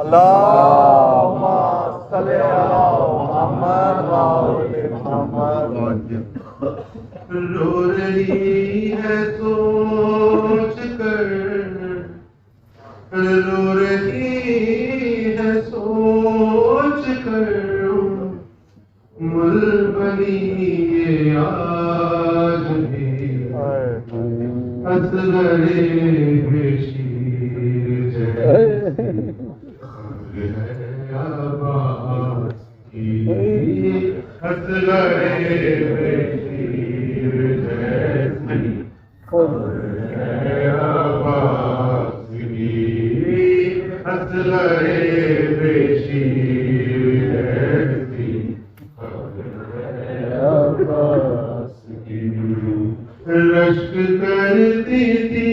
अल्लाहुम्मा सल्ली अला मुहम्मद व आले मुहम्मद। रो रही है सोच कर, रो रही है सोच कर, मुलबनी ये आज भी असगरे बेशीर जैसी है आबाद की, असगरे बेशीर जैसी है आबाद की, असगरे बेशीर जैसी रश्क करती थी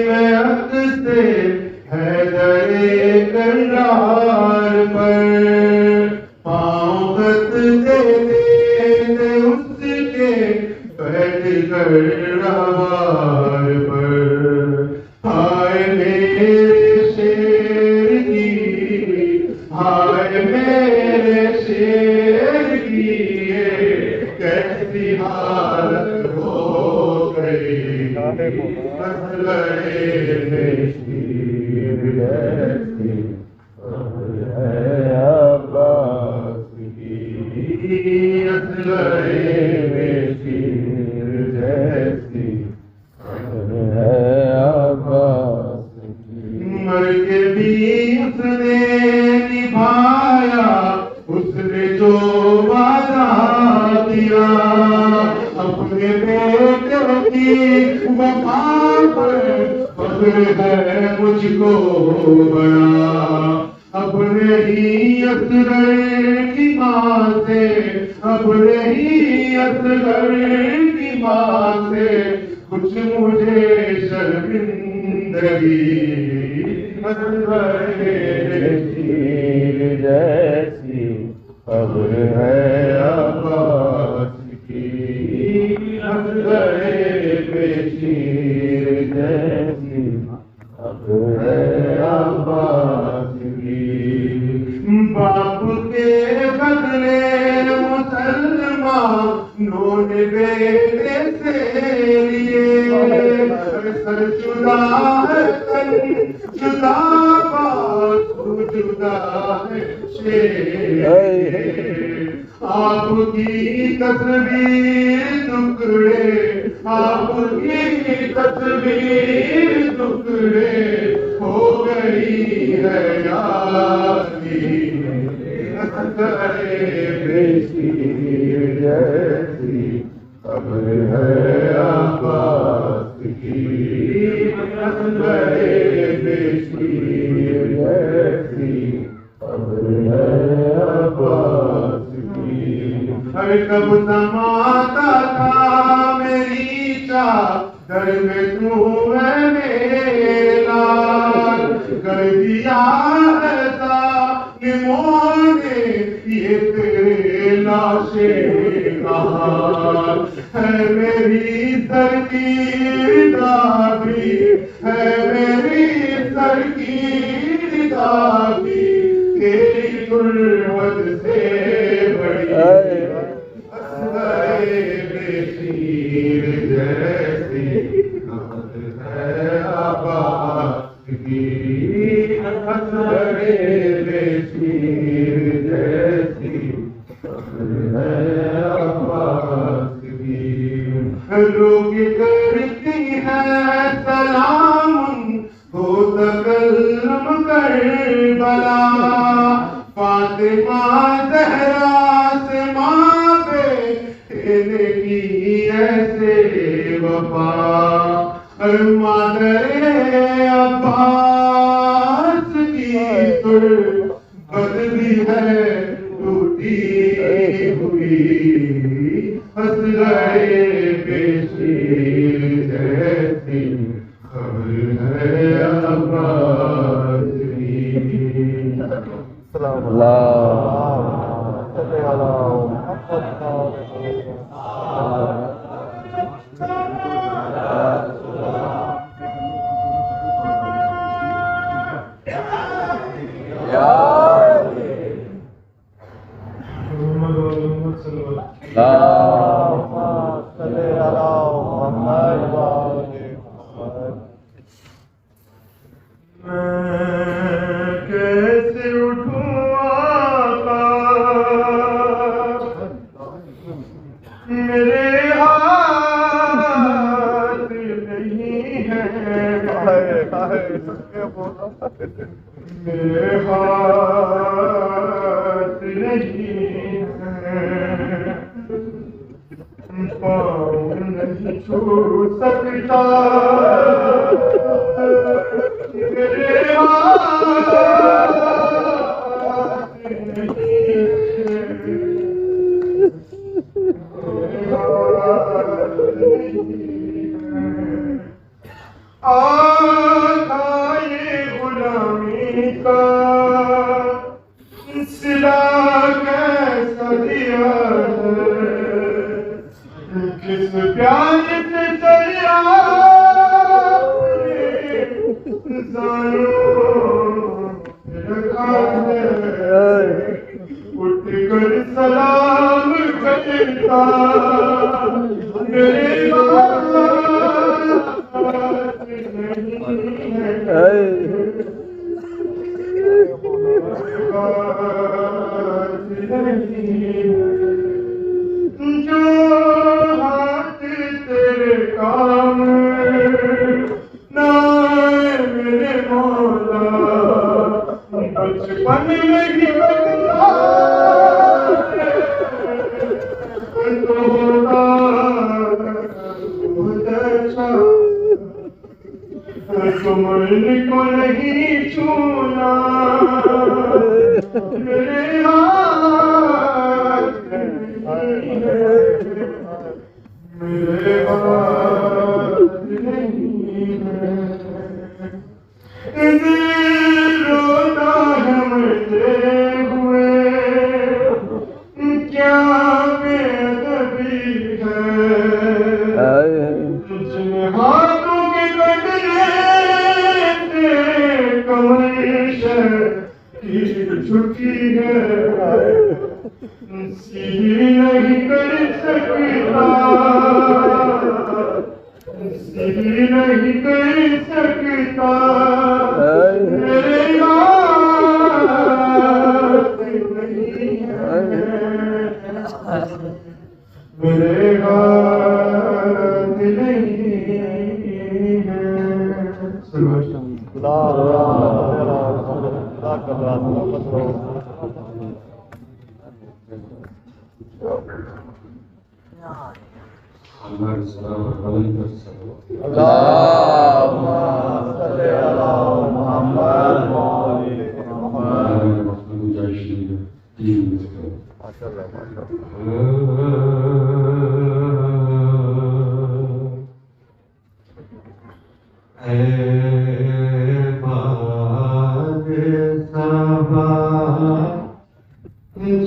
मैं हक से हैदरे करार पर, पाँव खत देते थे उसके बैठ कर रवार पर। हाय मेरे शेर की, हाय मेरे शेर की, कैसी हालत हो गई, असगरे बेशीर जैसी है अब्बास की, असगरे बेशीर जैसी है अब्बास की। मर के भी उसने निभाया उसने जो वादा किया, अपने बेटे की वफा पर फख्र है मुझको बड़ा। अपने ही असगर की माँ से, अपने ही असगर की माँ से कुछ मुझे शर्मिंदगी, असगरे बेशीर जैसी खबर है अब्बास की, असगरे बेशीर जैसी खबर है अब्बास की। बाप के बदले मुसलमानों ने बेटे से लिए, सर जुदा है तन जुदा, बात जुदा है शेर। आपकी तस्वीर टुकड़े, आपकी तस्वीर टुकड़े हो गई है यारी, असगरे बेशीर जैसी खबर है अब्बास की, असगरे बेशीर जैसी खबर है अब्बास की। हर कब समाता था मेरी चादर में तू है मेरा, कर दिया ऐसा निमोने ये तेरे लाशे कहां है। मेरी सर की दाबी है, मेरी सर की दाबी तेरी गुर्बत से बड़ी, असगरे बेशीर जैसी खबर है अब्बास की, असगरे बेशीर जैसी खबर है अब्बास की। लोग करती है सलाम हो तकल्लुम करबला, फातिमा ज़हरा से माँ बेटे की ऐसे वफा, मादरे अब्बास की तुर्बत भी है टूटी हुई, असगरे बेशीर जैसी खबर है अब्बास की। मैं कैसे उठूं आका, मेरे हाथ नहीं है, मेरे हाथ नहीं है, पाँव नहीं छू सकता, मेरे हाथ नहीं है। आका ये गुलामी का सिला कैसा दिया है, किस प्यार से चलिया रखा है, उठ कर सलाम करता मेरे जो हाथ तेरे काम ना मेरे मौला, बचपन में ही बदला तो होता बहुत अच्छा, तुमने को नहीं छूना, मेरे हाथ नहीं है, मेरे हाथ नहीं है। दिल रोता है मरते हुए, क्या बेअदबी है, जिन हाथों के कटने से कमरिश की छुट्टी है, सीधी नहीं कर सकता, सीधी नहीं कर सकता, मेरे हाथ नहीं है, मेरे हाथ नहीं है।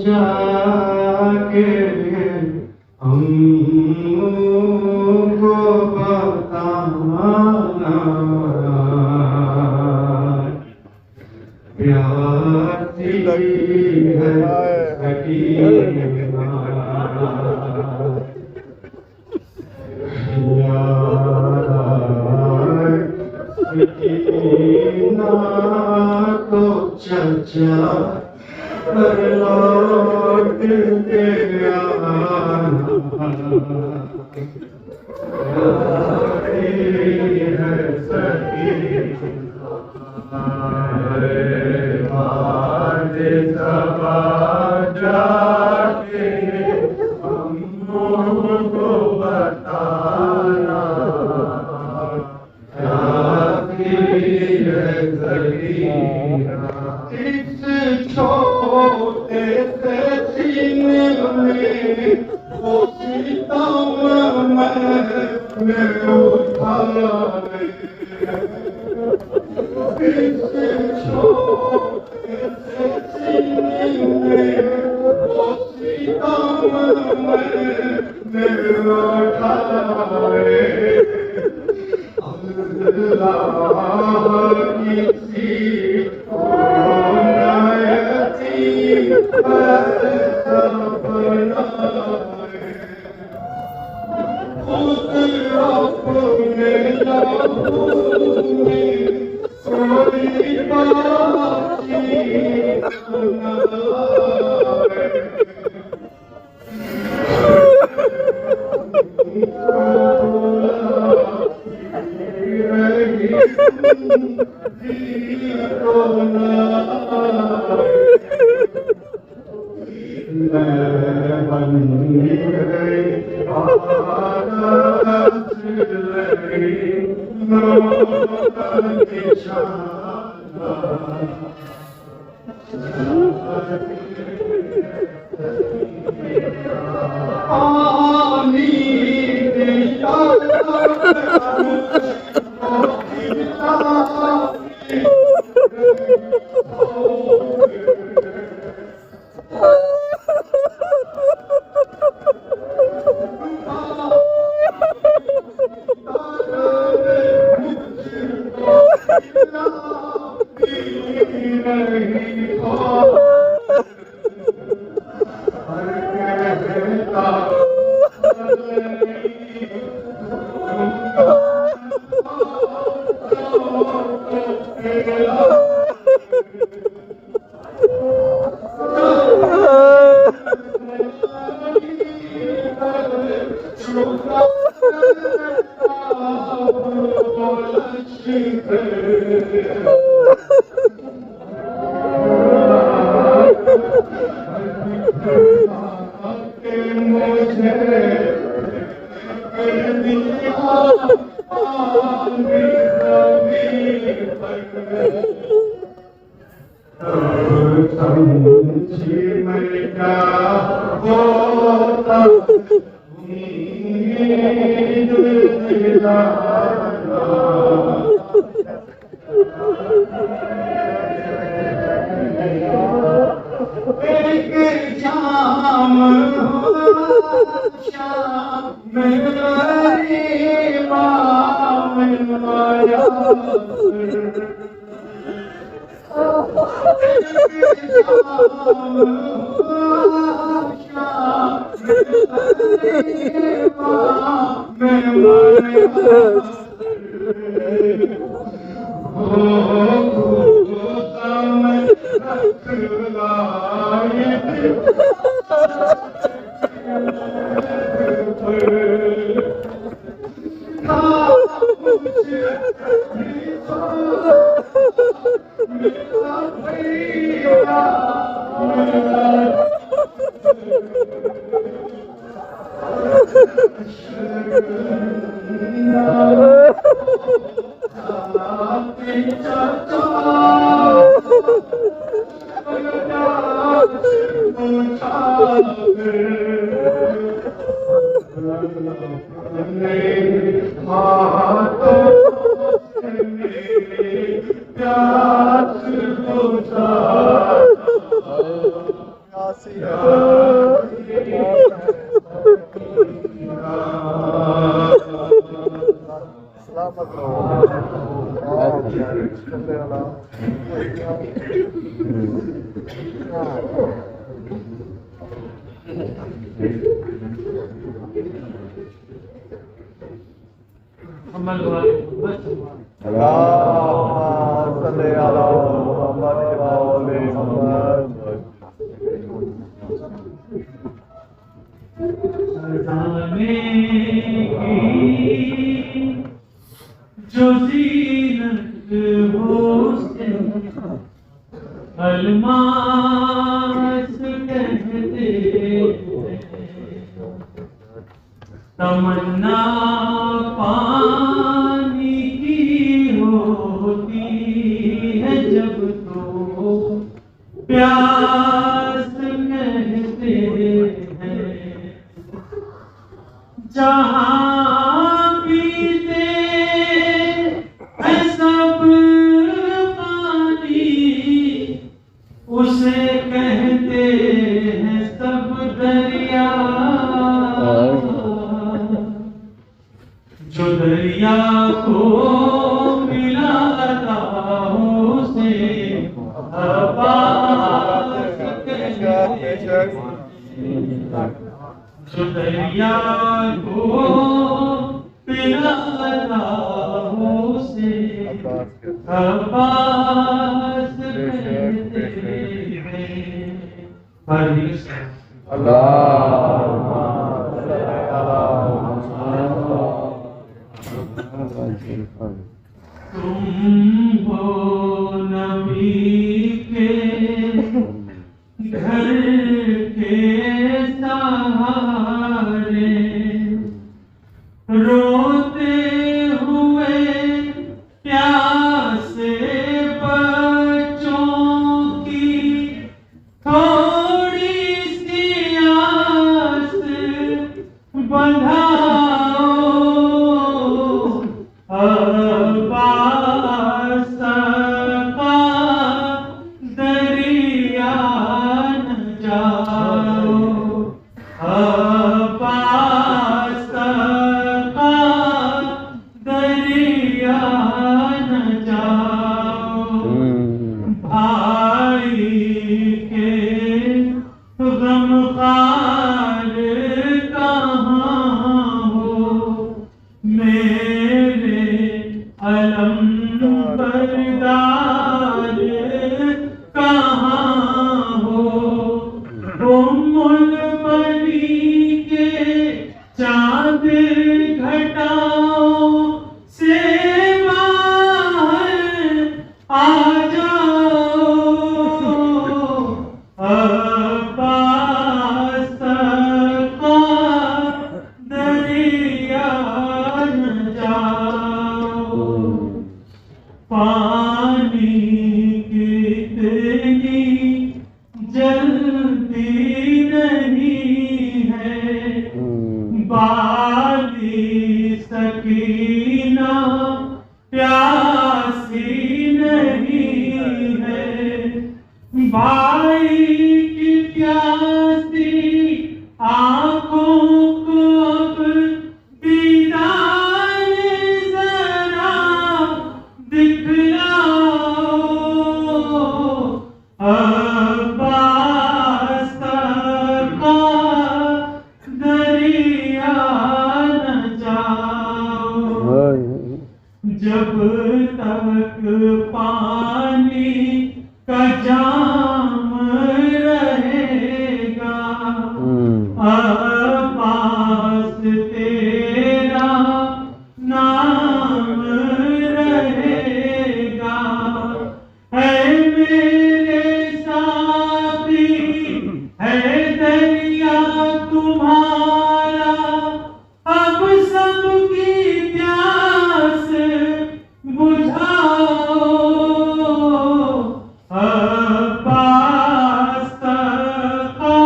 जाके हमको बताना, प्यासी है सकीना, सकीना तो चचा लौट के है सकीना, सबा जाके हमको बताना, इस छोटे से सीने में वो सितम मैं उठा, इस छोटे से सीने में वो सितम मैं उठा, अल्लाह किसी नायती खुद अपने लहू में सोई हरे कृष्ण। अल्लाहुम्मा सल्ली अला मुहम्मद। तुम हो नबी के घर के सहारे, रोते हुए प्यासे बच्चों की थोड़ी सी आस बंधाओ। अब्बास का दरिया न जाओ, अब्बास का दरिया न जाओ। भाई के गमखार कहाँ हो, मेरे अलम बरदार कहाँ हो। उम्मुल बनी के चाँद घटाओ से बाहर आ जाओ। अब्बास का दरिया न जाओ। पानी कितनी जल्दी नहीं है, बाली सकीना प्यासी नहीं है। भाई की प्यासी आंखों को अब दीदार जरा दिखलाओ। अब्बास का दरिया न जाओ। जब तक पानी का जाम रहेगा, अब्बास तेरा नाम रहेगा। है मेरे साथी है दरिया तुम्हारा, अब सबकी प्यास बुझाओ। अब्बास का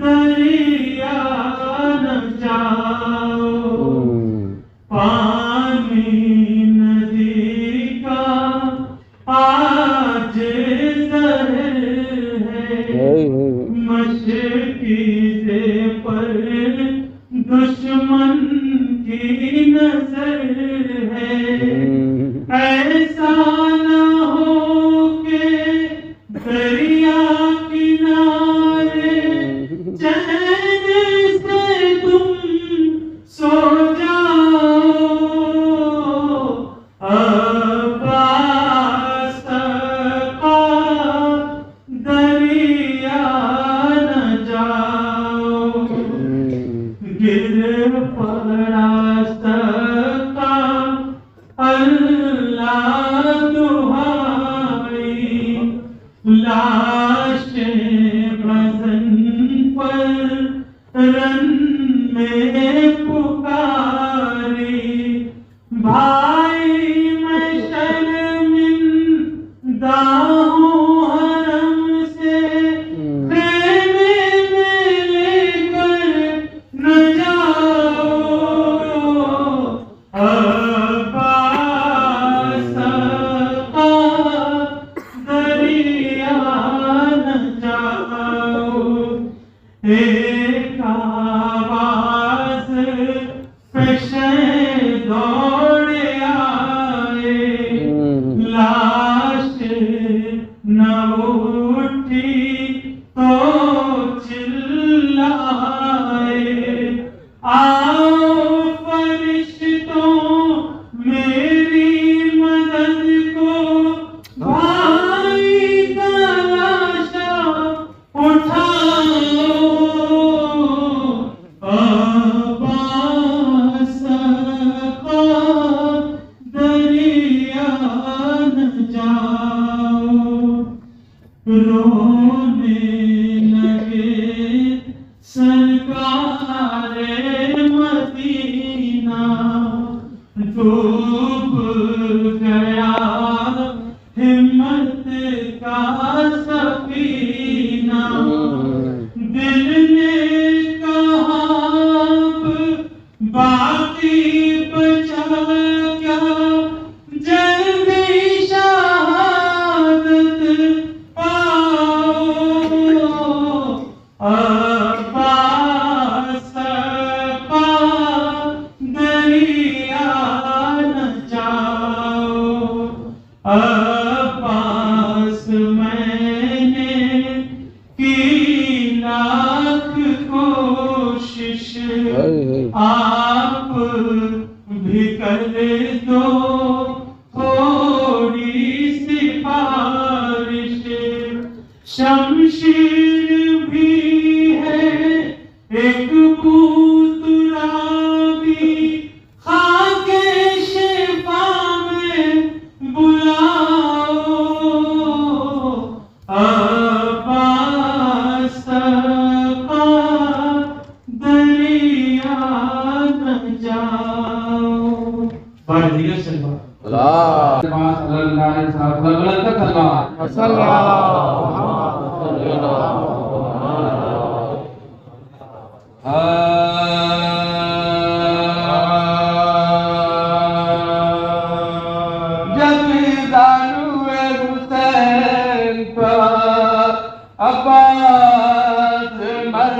दरिया न जाओ। पानी नदी का आज जहर है, मशकी से पर दुश्मन की नजर है। ऐसा न हो के दरिया किनारे चैन से तुम सो जाओ। अब्बास का दरिया न जाओ। गिर पड़ा सका अल्लाह दुहाई, लाशें बदन पर रन में पुकारी। भाई मैं शर्मिंदा हूँ हरम से, खेमे में लेकर न जाओ। अब्बास का दरिया न जाओ। एक आवाज पे दौड़ आए, लाश न उठी तो चिल्लाए। आओ फरिश्तों मेरी मदद को, भाई का लाशा रोने लगे सरकारे मदीना, डूब गया हिम्मत का सफीना। दिल ने कहा बाकी बचा क्या, जल्दी शहादत पाओ। अब्बास पा दरिया न जाओ, अब्बास मैंने की लाख कोशिश, आप भी कर दो थोड़ी सिफारिश। शमशीर भी है एक पूतरा भी, खाके शिफा में बुलाओ। अब्बास का दरिया न जाओ। बड़ा धीरे से जब दारुए हुसैन पर अब्बास मर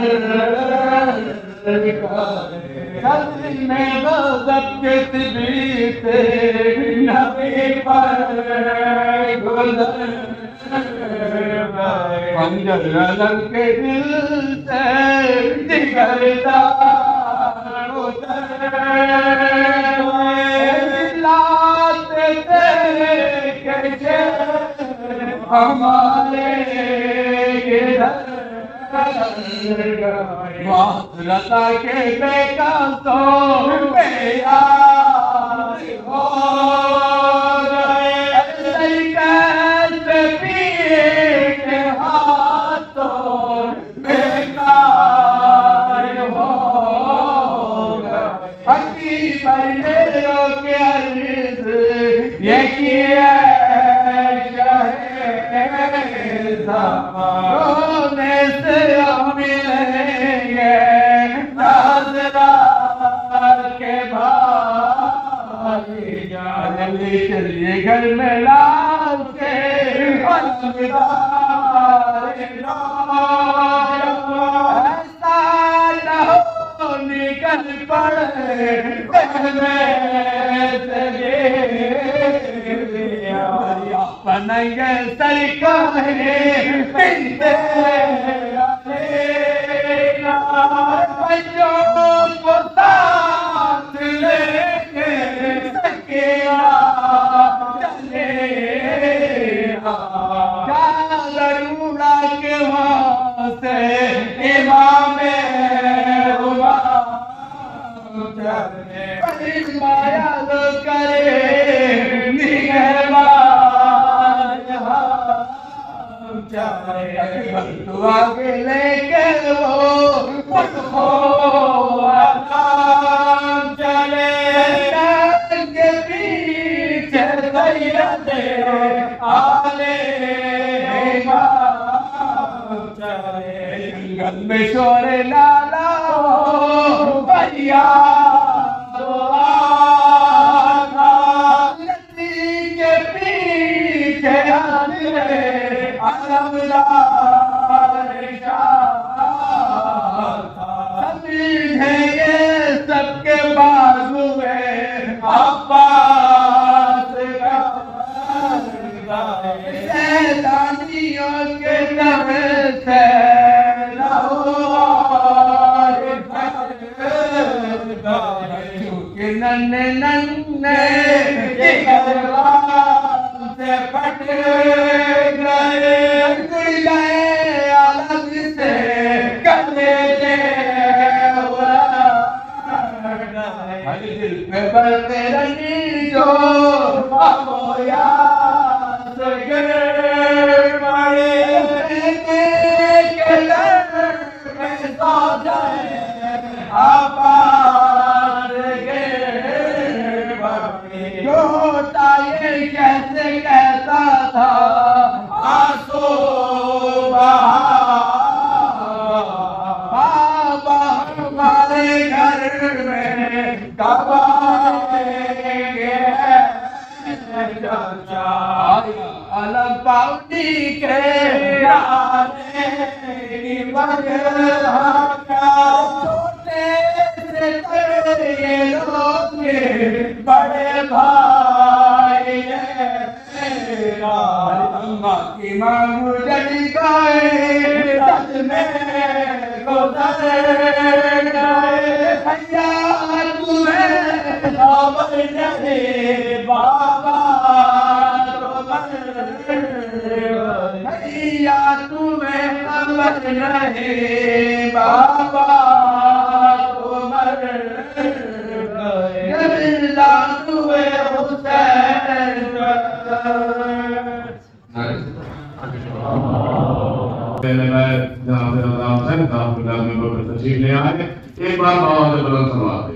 में गज़ब के तबीते नबी पर गुज़र खंजर रंग के दिल से जिगरदार उतर लाते थे कैसे हमारे वासरता के बेकासों बेयार हो गए, कैसे पीर के हाथों बेकार हो गए। हकीकत के अर्ज़ ये किया रोने से मिलेंगे नाज़रात के भाई। चलिए घर में लाल के ऐसा न हो निकल पड़े बनेंगे सरकारे बच्चों को साथ लेके सकेला चले जरूरा के वहाँ से इमाम माया करे दुआ के लेके वो चले के पीछे सैयदे आले जंगल में शोर लाला भैया के पीछे सबके बाजू में अब्बास शैतानियों के दम से चूँकि नन्हे नन्हे से फट गए अलग से कलेजे दिल पे बढ़ते रही जो याद गिर पड़े आलम पाउनी के राने की वजह क्या छोटे से तेरे लोग बड़े भाई मेरा अम्मा की मांग जड़ी गए सच में गुजर गए भैया तुम्हें खबर नहीं बाबा भैया तुम्हें खबर नहीं बाबा तुमर जमीला तुए हुसैन तशरीफ ले आए एक बार बाबा से बुलंद सलावत दें।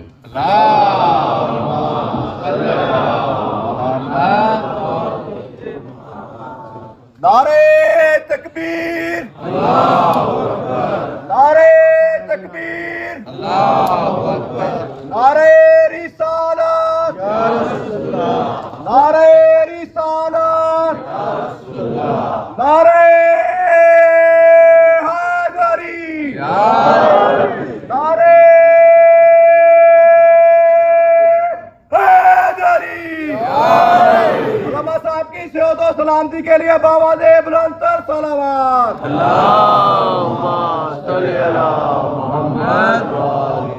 नारे तकबीर नारे तकबीर नारे रिसालत नारे रिसालत नारे हैदरी नारे हैदरी उलमा साहब की सेहत और सलामती के लिए बाबा दे बुलंदतर सलावत अल्लाहुम्मा सल्ली अला मुहम्मद व आलि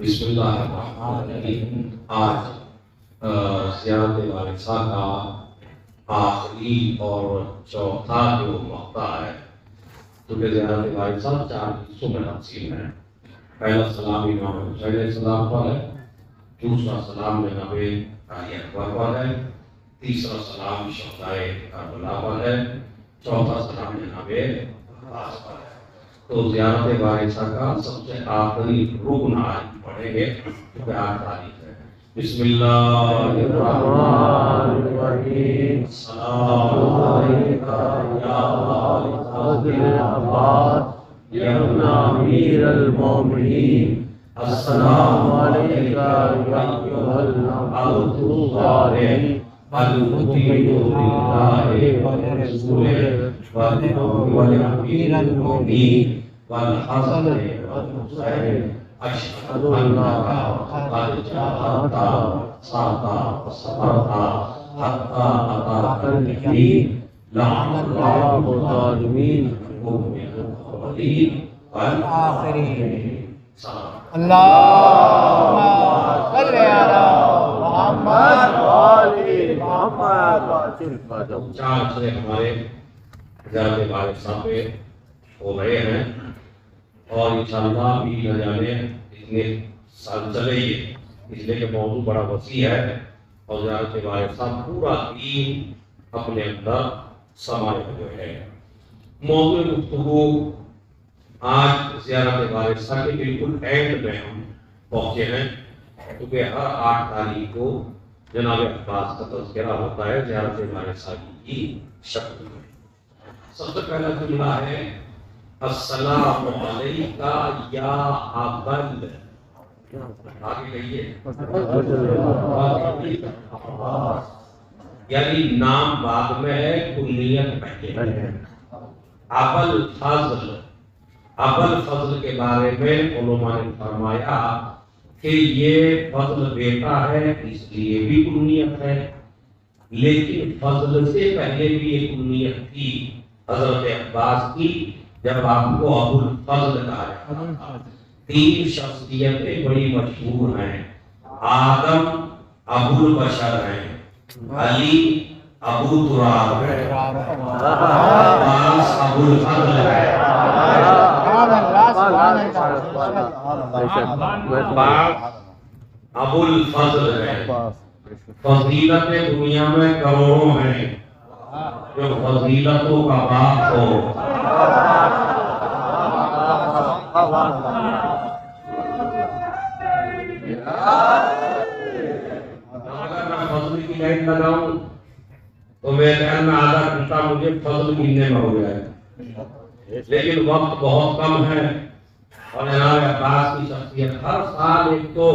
बिस्मिल्लाहिर्रहमानिर्रहीम। आज ज़ियारत वारिसा का आखिरी और चौथा जो मौका है, क्योंकि ज़ियारत वारिसा 4 हिस्सों में तक़सीम है। पहला सलाम इमाम हुसैन सलाम पर है, दूसरा सलाम जनाब अली अकबर पर है, तीसरा सलाम शहदाए करबला पर है, चौथा सलाम जनाब अब्बास पर है। तो ज़ियारत वारिसा का सबसे आखिरी रुकन आज पढ़ेंगे, क्योंकि 8 तारीख है। बिस्मिल्लाहिर्रहमानिर्रहीम। सलाम अलैका या वारिसल अब्बास या अमीरुल मोमिनीन। अस्सलामु अलैका या अय्युहल अब्दु सालिह अल मुतीउ लिल्लाहि व रसूलिहि व अमीरुल मोमिनीन वल हसन वल हुसैन। अशहदु अन्नका क़द जाअता साता वसबरता हत्ता अताकल यकीन लअनल्लाहु ज़ालिमीन मुमिनुल अव्वलीन वल आखिरीन। अल्लाहुम्मा सल्ली अला मुहम्मद व आलि मुहम्मद। 4 से हमारे ज़ियारत वारिसा पे हो गए हैं और इंशाअल्लाह भी न जाने इतने साल चले ये, इसलिए कि मौजू बड़ा वसी है और ज़ियारत वारिसा पूरा दीन अपने अंदर समाये हुए है। मौजू गुफ्तगू आज ज़ियारत वारिसा के बिल्कुल एंड में हम पहुँचे हैं, क्योंकि हर 8 तारीख को जनाब अब्बास का तज़किरा होता है ज़ियारत वारिसा की शक्ल में। सबसे पहला जुमला है अस्सलामु अलैका या अबल, आगे कहिए, यानी नाम बाद में है, कुनियत पहले। अबल फजल, अबल फजल के बारे में उन्होंने ने फरमाया कि ये फजल बेटा है, इसलिए भी कुनियत है, लेकिन फजल से पहले भी एक कुनियत थी हजरत अब्बास की, जब आपको अबुल फजल कहा जाता था। तीन शख्सियतें बड़ी मशहूर हैं, आदम अबुल बशर हैं, अली अबू तुराब है, अब्बास अबुल फजल है। अबुल फजल है। फजीलतें दुनिया में करोड़ों हैं, जो फजीलतों का बाप हो। अगर मैं फजल की लाइन लगाऊं तो मेरे ख्याल में आधा घंटा मुझे फजल गिनने में हो जाएगा, लेकिन वक्त बहुत कम है। और जनाब अब्बास की शख्सियत, हर साल एक तो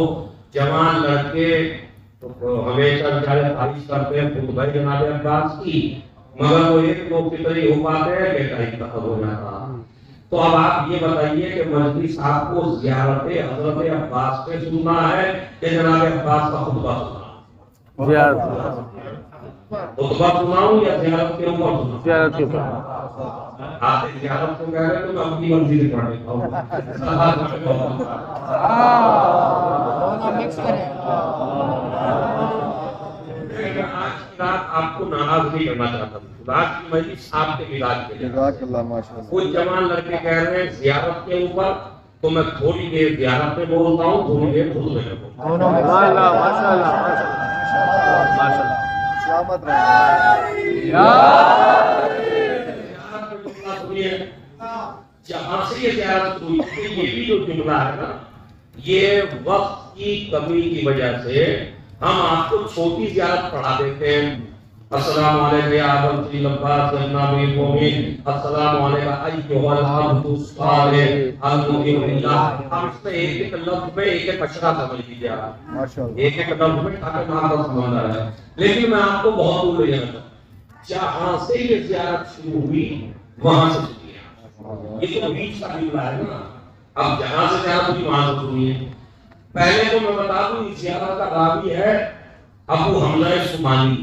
जवान लड़के तो हमेशा बेचारे तारीफ करते हैं खुतबा जनाब अब्बास की, मगर वो एक दो फितरी हो पाते हैं बेटा ही खत्म हो जाता। तो अब आप ये बताइए कि मजदी साहब को ज़ियारत हजरत अब्बास पे सुनना है कि जनाब अब्बास का खुतबा सुनना? खुतबा सुनाऊं या ज़ियारत के ऊपर सुनाऊं? ज़ियारत के ऊपर। आप ज़ियारत को कह रहे हैं तो मैं अपनी मर्जी से पढ़ लेता हूं। आज की रात आपको नाराज नहीं करना चाहता हूं, रात की मजलिस आपके मिजाज के लिए। कुछ जवान लड़के कह रहे हैं ज़ियारत के ऊपर, तो मैं थोड़ी देर ज़ियारत पे बोलता हूँ, थोड़ी देर खुद में बोलता हूँ। जहाँ से ये ज़ियारत हुई, ये भी जो जुमला है ना, ये वक्त की कमी की वजह से हम आपको छोटी ज़ियारत पढ़ा देते हैं। अस्सलाम वालेकुम या अब्दुल अब्बास नबी मोमिन, अस्सलाम वालेकुम अय्युहल अब्दुस सालिह अल मुहिल्ला। हम इसमें एक एक लफ्ज में एक एक अक्षर समझ लीजिए आप, माशाअल्लाह, एक एक लफ्ज में ताकि नाम का समझना है। लेकिन मैं आपको बहुत दूर ले जाना, जहाँ से ये ज़ियारत शुरू हुई वहाँ से सुनिए, ये तो बीच का जुमला है ना। अब जहाँ से ज़ियारत हुई वहाँ से सुनिए। पहले तो मैं बता दूं, इस ज़ियारत का रावी है अबू हमजा सुमानी।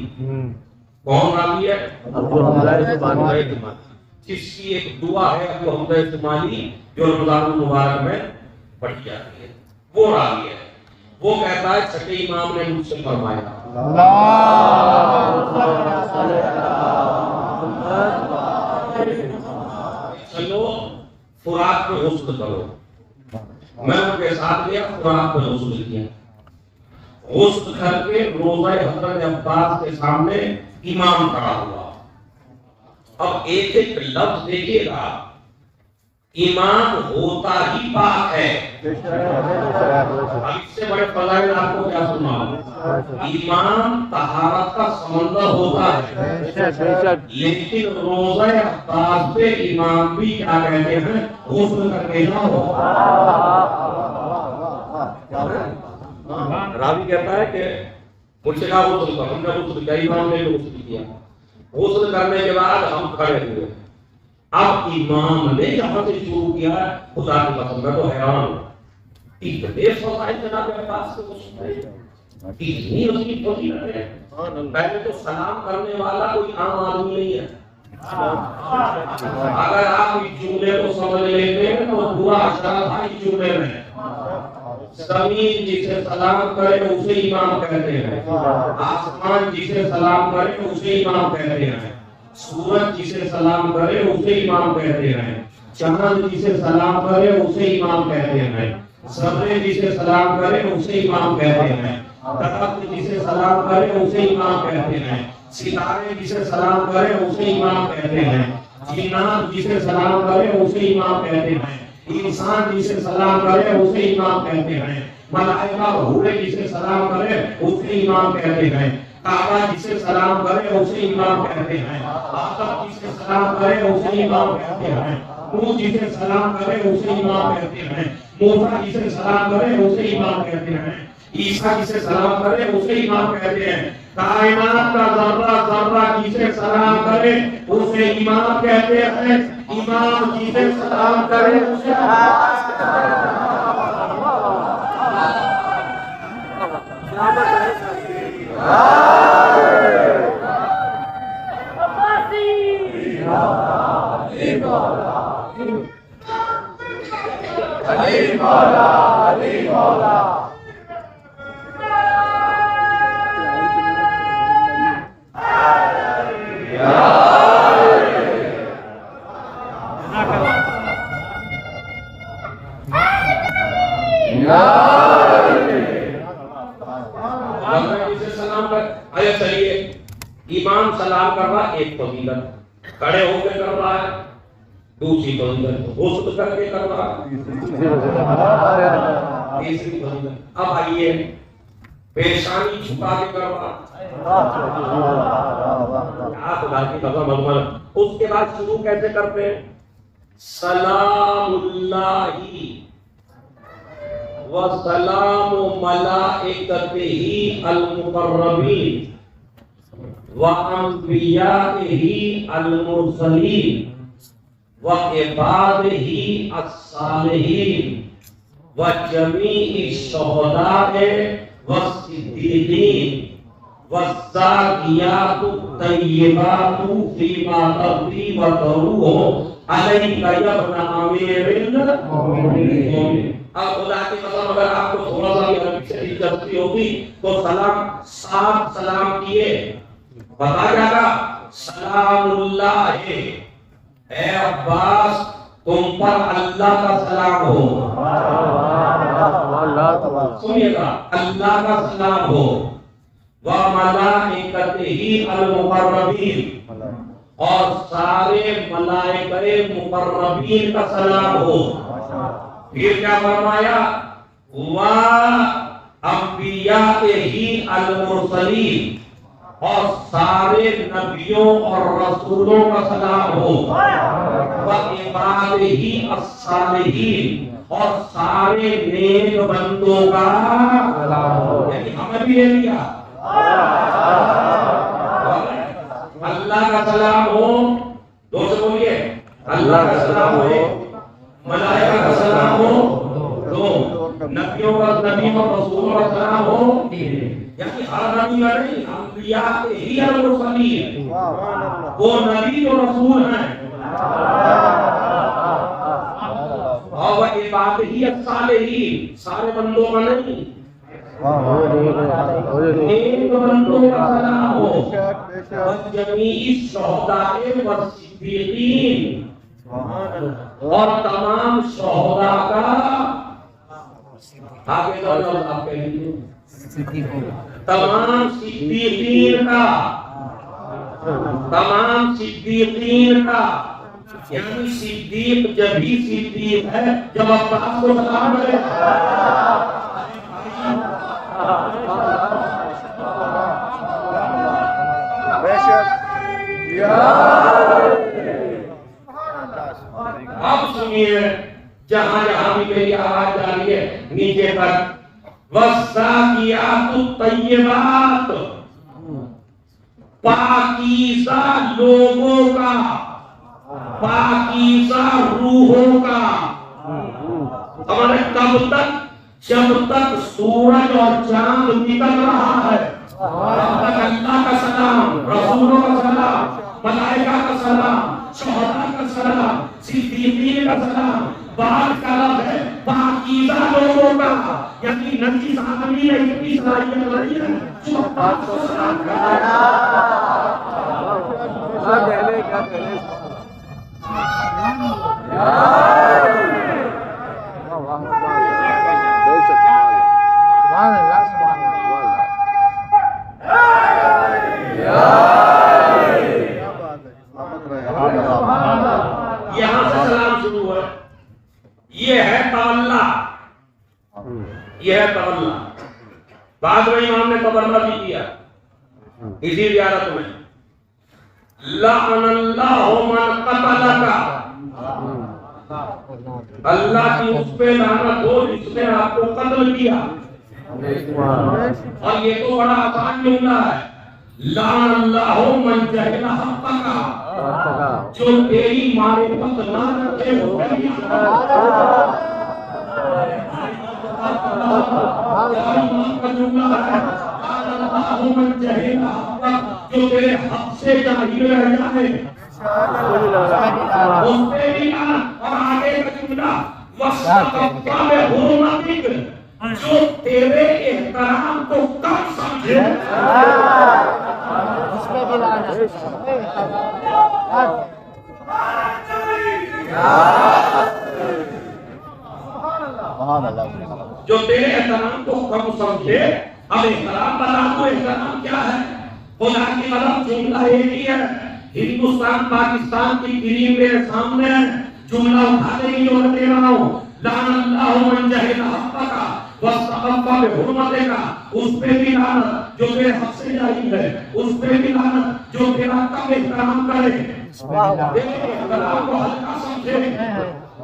कौन रावी है? अबू हमजा सुमानी, जिसकी एक दुआ है अबू हमजा सुमानी जो रमज़ान मुबारक में पढ़ी जाती है, वो रावी है। वो कहता है छठे इमाम ने मुझसे फरमाया, चलो फुरात पे गुस्ल करो। मैं उनके साथ गया, फुरात पे गुस्ल किया। गुस्ल करके रोज़ा हज़रत अब्बास के सामने इमाम खड़ा हुआ। अब एक एक लफ्ज देखिएगा, इमाम होता ही पाक है। अब इससे बड़े फज़ाइल आपको क्या सुनाऊं? इमाम तहारत का समंदर होता है, लेकिन रोज़ा अब्बास पे इमाम भी क्या कहते हैं? गुस्ल करके जाओ। रावी कहता है कि मुझसे कहा गुस्ल करो, हमने गुस्ल किया, इमाम ने गुस्ल किया। गुस्ल करने के बाद हम खड़े हुए। अब इमाम ने जहां से शुरू किया, खुदा की कसम मैं तो हैरान हूं, इतने फज़ाइल जनाब अब्बास के गुस्ल में, इतनी उसकी फजीलत है। पहले तो सलाम करने वाला कोई आम आदमी नहीं है। अगर आप इस जुमले को समझ लेते हैं तो पूरा अशरा था इस जुमले में। जमीन जिसे सलाम करे उसे इमाम कहते हैं, आसमान जिसे सलाम करे उसे इमाम कहते हैं, सूरज जिसे सलाम करे उसे इमाम कहते हैं, चांद जिसे सलाम करे उसे इमाम कहते हैं, सर्रे जिसे सलाम करे उसे इमाम कहते हैं, दरख्त जिसे सलाम करे उसे इमाम कहते हैं, सितारे जिसे सलाम करे उसे इमाम कहते हैं, जिन्नात जिसे सलाम करे उसे इमाम कहते हैं, इंसान जिसे सलाम करे उसे इमाम कहते हैं, मलाइका हूरे जिसे सलाम करे उसे इमाम कहते हैं, काबा जिसे सलाम करे उसे इमाम कहते हैं, आदम जिसे सलाम करे उसे इमाम कहते हैं, नूह जिसे सलाम करे उसे इमाम कहते हैं, मूसा जिसे सलाम करे उसे इमाम कहते हैं, ईसा जिसे सलाम करे उसे इमाम कहते हैं, कायनात का जर्रा जर्रा जिसे सलाम करे उसे इमाम कहते हैं, इमाम जिसे सलाम करे उसे चलिए इमाम सलाम कर रहा एक फजीलत, खड़े होकर कर रहा है दूसरी फजीलत, गुस्ल करके कर रहा है तीसरी फजीलत। अब आइए पेशानी छुपा के कर रहा खुदा की कसम अल्लाह। उसके बाद शुरू कैसे करते हैं? सलामुल्लाही व सलामु मलाइकतिही अल मुकर्रबीन व अंबियाइही अल मुरसलीन व इबादिही अस्सालिहीन व जमीई शुहदाए व सिद्दीकीन व ज़ाकियातु तय्यिबातु फीमा तर्दी व तरूह अलैका यब्न अमीरिल मोमिनीन। अब खुदा की कसम अगर आपको थोड़ा सा भी अरबी से दिलचस्पी होगी तो सलाम साफ सलाम किए बता जाएगा सलामुल्लाह ए अब्बास तुम पर अल्लाह का सलाम हो, सुनिएगा अल्लाह का सलाम हो, व मलाइकतिही अल मुकर्रबीन और सारे मलाइके मुकर्रबीन का सलाम हो। फिर क्या फरमाया? वा अंबियाइही अल मुरसलीन और सारे नबियों और रसूलों का सलाम हो, व इबादिही अस्सालिहीन और सारे नेक बंदों का सलाम हो। यानी हमें भी ले लिया अल्लाह का सलाम हो, दो से बोलिए अल्लाह का सलाम हो, मलाइका का सलाम हो, दो नबियों का नबी और रसूलों का सलाम हो, यानी हर नबी नहीं अंबिया ही अल मुरसलीन वो नबी और रसूल हैं और वह इबादिही अस्सालिहीन सारे बंदों का नहीं एक बंदों का सलाम हो, जमीई शुहदाए व सिद्दीकीन और तमाम शुहदा का आगे आप कह लीजिए तमाम सिद्दीकीन का, तमाम सिद्दीकीन का, यानी सिद्दीक जब भी सिद्दीक है जब अब्बास को सलाम करे। अब सुनिए जहां जहां भी मेरी आवाज जा रही है नीचे तक, वस्साकियातु तय्यबात पाकीज़ा लोगों का, पाकीज़ा रूहों का। हमारे कब तक? जब तक सूरज और चांद निकल रहा है तब तक अल्लाह का सलाम, रसूलों का सलाम, मलाइका का सलाम, शुहदा का सलाम, सिद्दीकीन का सलाम, बाद का लफ्ज़ है पाकीज़ा लोगों का, यानी नबी आदमी ने इतनी सलाहियत रही है जो पाक को सलाम करता यहां से सलाम शुरू हुआ। ये है तवल्ला, ये है तवल्ला। बाद में इमाम ने तवल्ला भी किया इसी ज़ियारत में। लअनल्लाहु मन क़तलका अल्लाह की उस पे लानत हो जिसने आपको कत्ल किया। और ये तो बड़ा आसान जुमला है, लान अल्लाहु मन जहला हक़्क़ा, जो तेरी मारिफत ना रखे वो जुमला है, लान अल्लाहु मन जहला हक़्क़ा, जो तेरे हक से जाहिल रह जाए उसपे भी लानत। और आगे का जुमला वस्तक़फ़ा में हुर्मतिक, जो तेरे एहतराम को कम समझे उसमें भी लाना। जो तेरे एहतराम को कम समझे। अब एहतराम बता दो, एहतराम क्या है? खुदा की मदद जुमला एक ही है। हिंदुस्तान पाकिस्तान की क्रीम मेरे सामने है, जुमला उठाने की और दे रहा हूँ। लान अल्लाहु मन जहला हक़्क़ा वस्तक़फ़ा बिहुर्मतिका, उस पे भी लानत जो तेरे हक से जाहिल है, उस पे भी लानत जो तेरा कम एहतराम करे, तेरे एहतराम को हल्का समझे,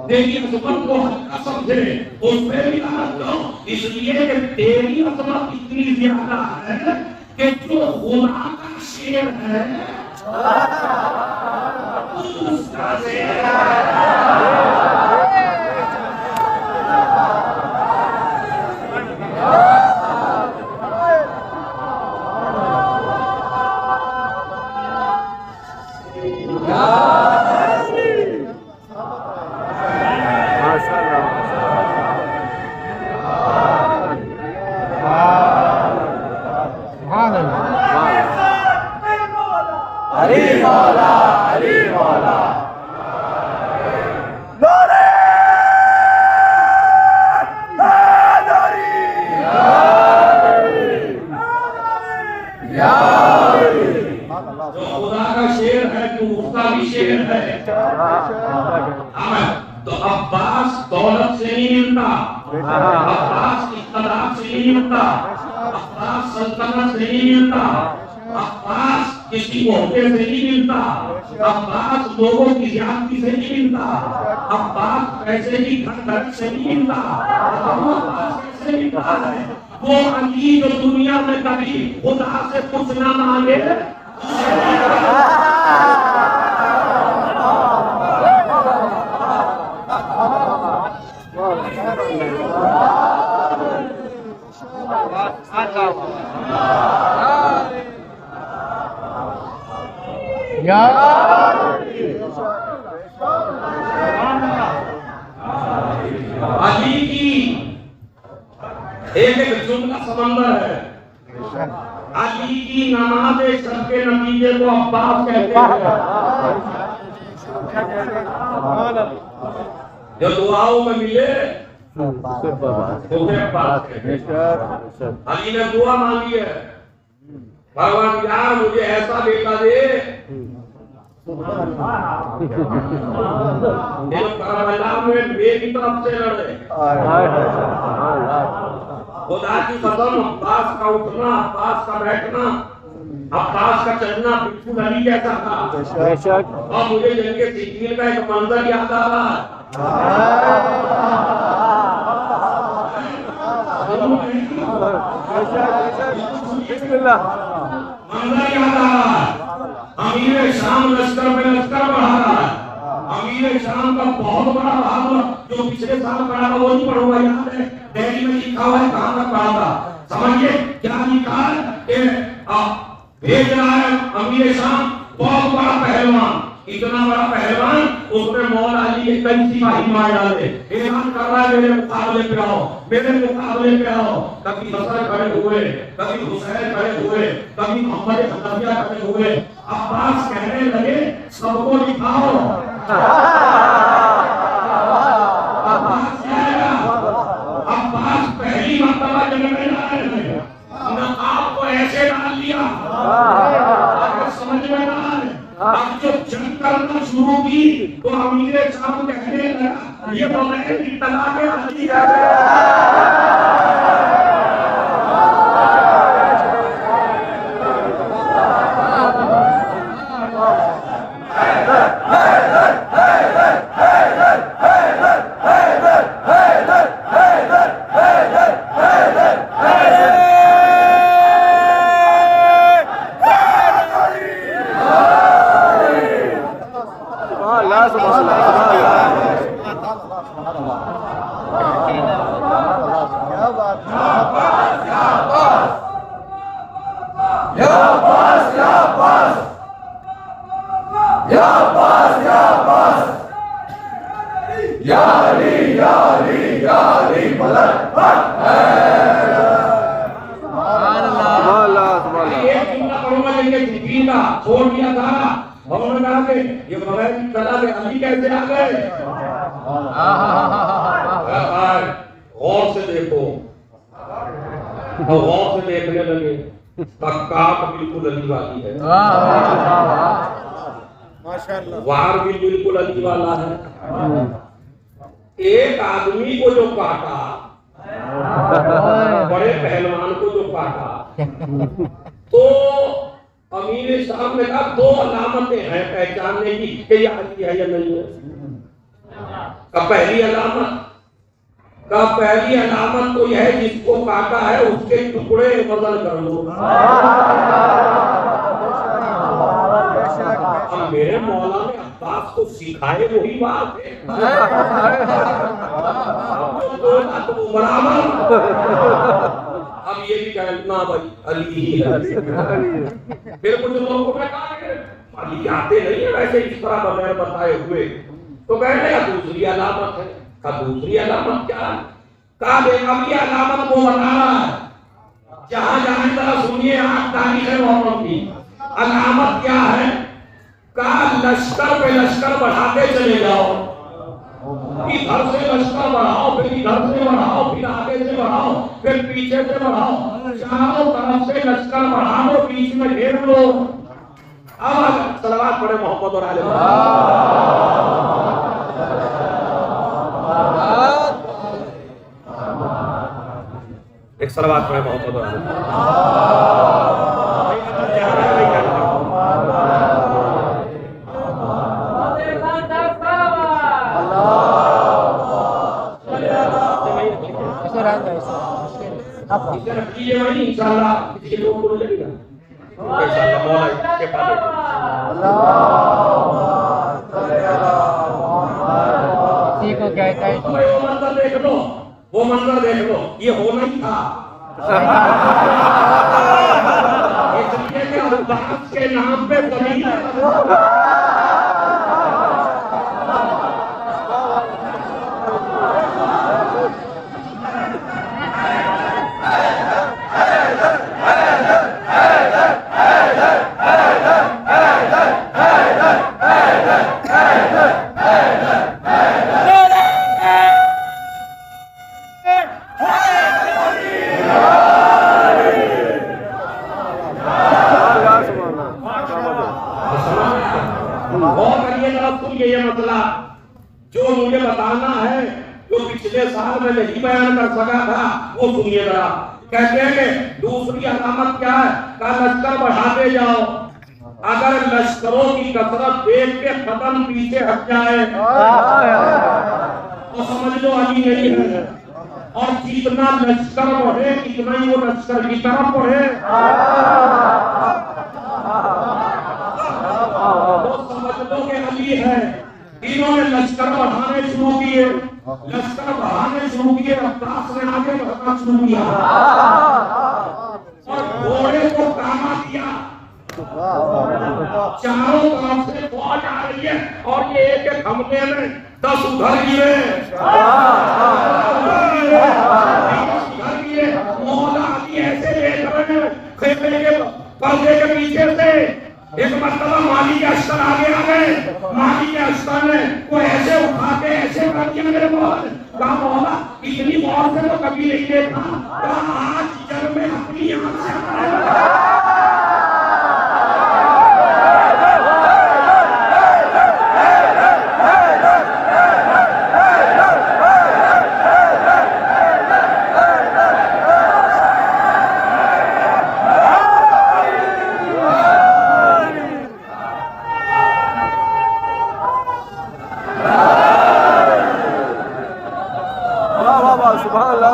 तेरी अज़मत को हल्का समझे, उस पे भी लानत दो। इसलिए कि तेरी अज़मत इतनी ज्यादा है कि जो खुदा का शेर है उसका शेर है। अली मौला, अली मौला। नारे हैदरी, जो खुदा का शेर है तू उसका भी शेर है। तो अब्बास दौलत से नहीं मिलता, अब्बास इक़्तिदार से नहीं मिलता, अब्बास सल्तनत से नहीं मिलता, अब्बास किसी ओहदे से नहीं मिलता, अब्बास लोगों की ज्यादती से नहीं मिलता, अब्बास पैसे की खटखट से नहीं मिलता। अब्बास कैसे मिलता है? वो अली जो दुनिया में कभी खुदा से कुछ ना मांगे, अली की एक जुमला समंदर है। अली की नमाज शब के नतीजे को अब्बास कहते हैं। जो दुआओं में मिले उसे अब्बास कहते हैं। अली ने दुआ मांगी है, भगवान यार मुझे ऐसा बेटा दे करबला में मेरी तरफ से लड़े। खुदा की कसम, अब्बास का उठना, अब्बास का बैठना, अब्बास का चलना बिल्कुल अली जैसा था। और मुझे जंगे सिक्कीन का एक मंजर याद आ रहा है। मंजर याद आ रहा है। अमीर शाम लश्कर में लश्कर बढ़ा रहा है। अमीर शाम का बहुत बड़ा बहादुर जो पिछले साल पढ़ा था वो नहीं पढ़ूंगा, याद है दिल्ली में लिखा हुआ है, कहां तक पढ़ा था समझिए क्या लिखा है कि भेज रहा है अमीर शाम बहुत बड़ा पहलवान, इतना बड़ा पहलवान उसने मौला अली के कई सिपाही मार डाले। ऐलान कर रहा है मेरे मुकाबले पे आओ, मेरे मुकाबले पे आओ। कभी हसन खड़े हुए, कभी हुसैन खड़े हुए, कभी मोहम्मद हनफिया खड़े हुए। अब्बास कहने लगे सबको दिखाओ। अब्बास पहली मर्तबा जन्म में आए थे, नकाब को ऐसे डाल लिया समझ में ना आए। अब जो जंग करना शुरू की तो अमीर शाम कहने लगा ये बगैर इत्तला के अली है। एक जुमला पढ़ूंगा लेके जिंदगी का छोड़ दिया था। उन्होंने कहा कि ये बगैर कला के अली कैसे आ गए। गौर से देखो, गौर से देखने लगे, काप बिल्कुल अली वाली है, वार भी बिल्कुल अली वाला है। एक आदमी को जो काटा, बड़े पहलवान को जो काटा, तो अमीर साहब ने कहा दो अलामतें हैं पहचानने की कि ये अली है या नहीं है। पहली अलामत तो यह है जिसको काटा है उसके टुकड़े वजन कर लो। अब मेरे मौला ने अब्बास को सिखाए वही बात है, तो बराबर। अब ये भी कहना भाई अली ही है। फिर कुछ लोगों को मैं कहा अली आते नहीं है वैसे इस तरह बगैर बताए हुए, तो कहने का दूसरी अलामत है। का दूसरी अलामत क्या है? कहा अब ये अलामत वो बता रहा है, जहां जहां तरह सुनिए आप तारीख है मोहम्मद की। अलामत क्या है? कहा लश्कर पे लश्कर बढ़ाते चले जाओ, इधर से लश्कर बढ़ाओ, फिर इधर से बढ़ाओ, फिर आगे से बढ़ाओ, फिर पीछे से बढ़ाओ, चारों तरफ से लश्कर बढ़ाओ, बीच में घेर लो। अब सलावत पढ़े मोहम्मद और आले एक सलावत पढ़े मोहम्मद और आले रखिए वही इंशाल्लाह किसी लोग को लगेगा इंशाल्लाह मौला के पास किसी को कहता है वो मंजर देख लो, वो मंजर देख लो, ये होना ही था। इसलिए कि अब्बास के नाम पे कबीला ये मसला जो मुझे बताना है, जो पिछले साल में नहीं बयान कर सका था, वो सुनिएगा। कहते हैं कि दूसरी अलामत क्या है? का लश्कर बढ़ाते जाओ, अगर लश्करों की कसरत देख के कदम पीछे हट जाए तो समझ लो अली नहीं है। और जितना लश्कर बढ़े इतना ही वो लश्कर की तरफ बढ़े। तो समझ लो कि अली है। इन्होंने लश्कर बढ़ाने शुरू किए, लश्कर बढ़ाने शुरू किए, अब्बास ने आगे बढ़ना शुरू किया और घोड़े को कामा दिया। चारों तरफ से फौज आ रही है और ये एक एक हमले में 10 उधर गिरे, मौला अली ऐसे देख रहे हैं खेमे के पर्दे के पीछे से। एक मरतबा माली के अस्तर आगे आ गए, माली के अस्तर ने को ऐसे उठा के ऐसे कर दिया मेरे मौला। कहा मौला इतनी मौत से तो कभी नहीं देखा, आज जब मैं अपनी आंख से सुभान अल्लाह।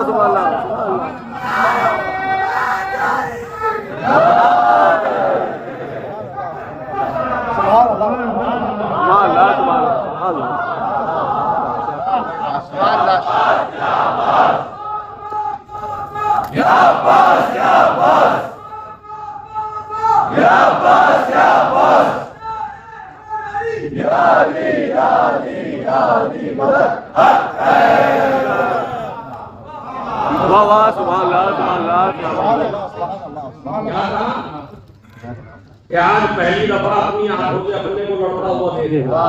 क्या कहा कि आज पहली दफा अपनी आंखों से अपने को लड़ता हुआ दे देखा।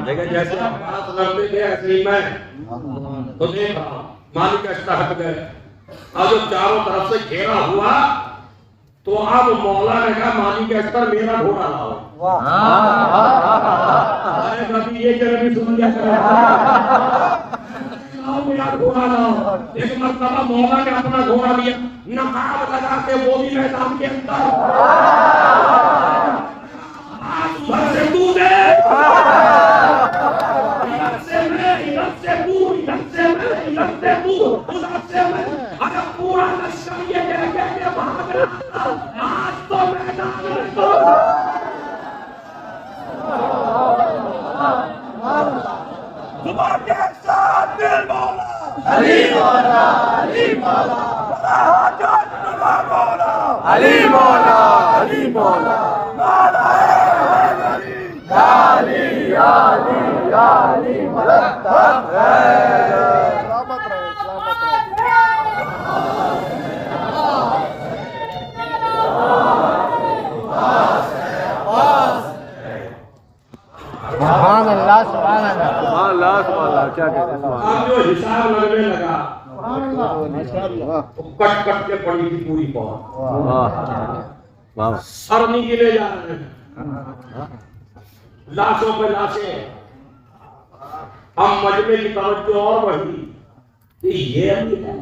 लेकिन जैसे आप पास लड़ते थे ऐसे ही मैं तो देखा मालिक का हट गए। अब जब चारों तरफ से घेरा हुआ तो अब मौला ने कहा मालिक के स्तर मेरा घोड़ा लाओ। अरे कभी ये जरा भी सुन लिया मेरा घोड़ा लाओ। एक मरतबा मौला ने अपना घोड़ा लिया, नकाब लगा के वो भी मैदान के अंदर उधर से तू दे, इधर से मैं, इधर से तू, इधर से मैं, इधर से तू, उधर से मैं। अरे पूरा लश्कर ये कह के भाग रहा था। आज तो मैदान में तो तुम्हारे साथ दिल मौला अली मौला, अली मौला हाजत मौला अली मौला, अली मौला अली अली अली मदद है। सलामत रहे, सलामत सुभान अल्लाह, सुभान अल्लाह। क्या कहते हैं? अब जो हिसाब लगने लगा तो कट कट के पड़ी थी पूरी पहुंच। सर नहीं गिने जा रहे हैं, लाशों पे लाशें। हम मजमे की तवज्जो और बढ़ी कि ये अली है।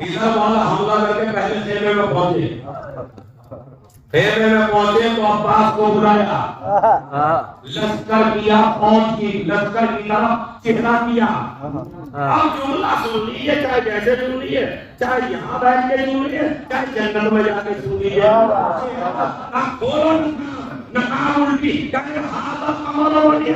इधर वाला हमला करके पहले खेमे में पहुंचे। खेमे में पहुंचे तो अब्बास को बुलाया, लश्कर किया, फौज की लश्कर की तरफ चेहरा किया। अब जुमला सुन लीजिए, चाहे जैसे सुन लीजिए, चाहे यहाँ बैठ के सुन लीजिए, चाहे जन्नत में जाके सुन लीजिए। अब खोलो नकाब उल्टी करे हाथ कमर वाली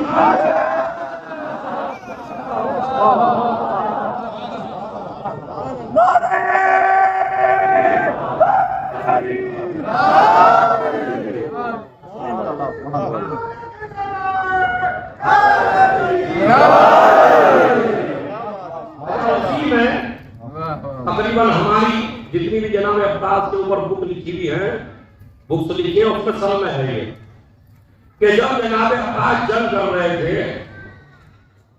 तकरीबन हमारी जितनी भी जनाब अब्बास के ऊपर बुक लिखी हुई है, बुक्स लिखी है, उसमें सब में है ये कि जब जनाब अब्बास जंग कर रहे थे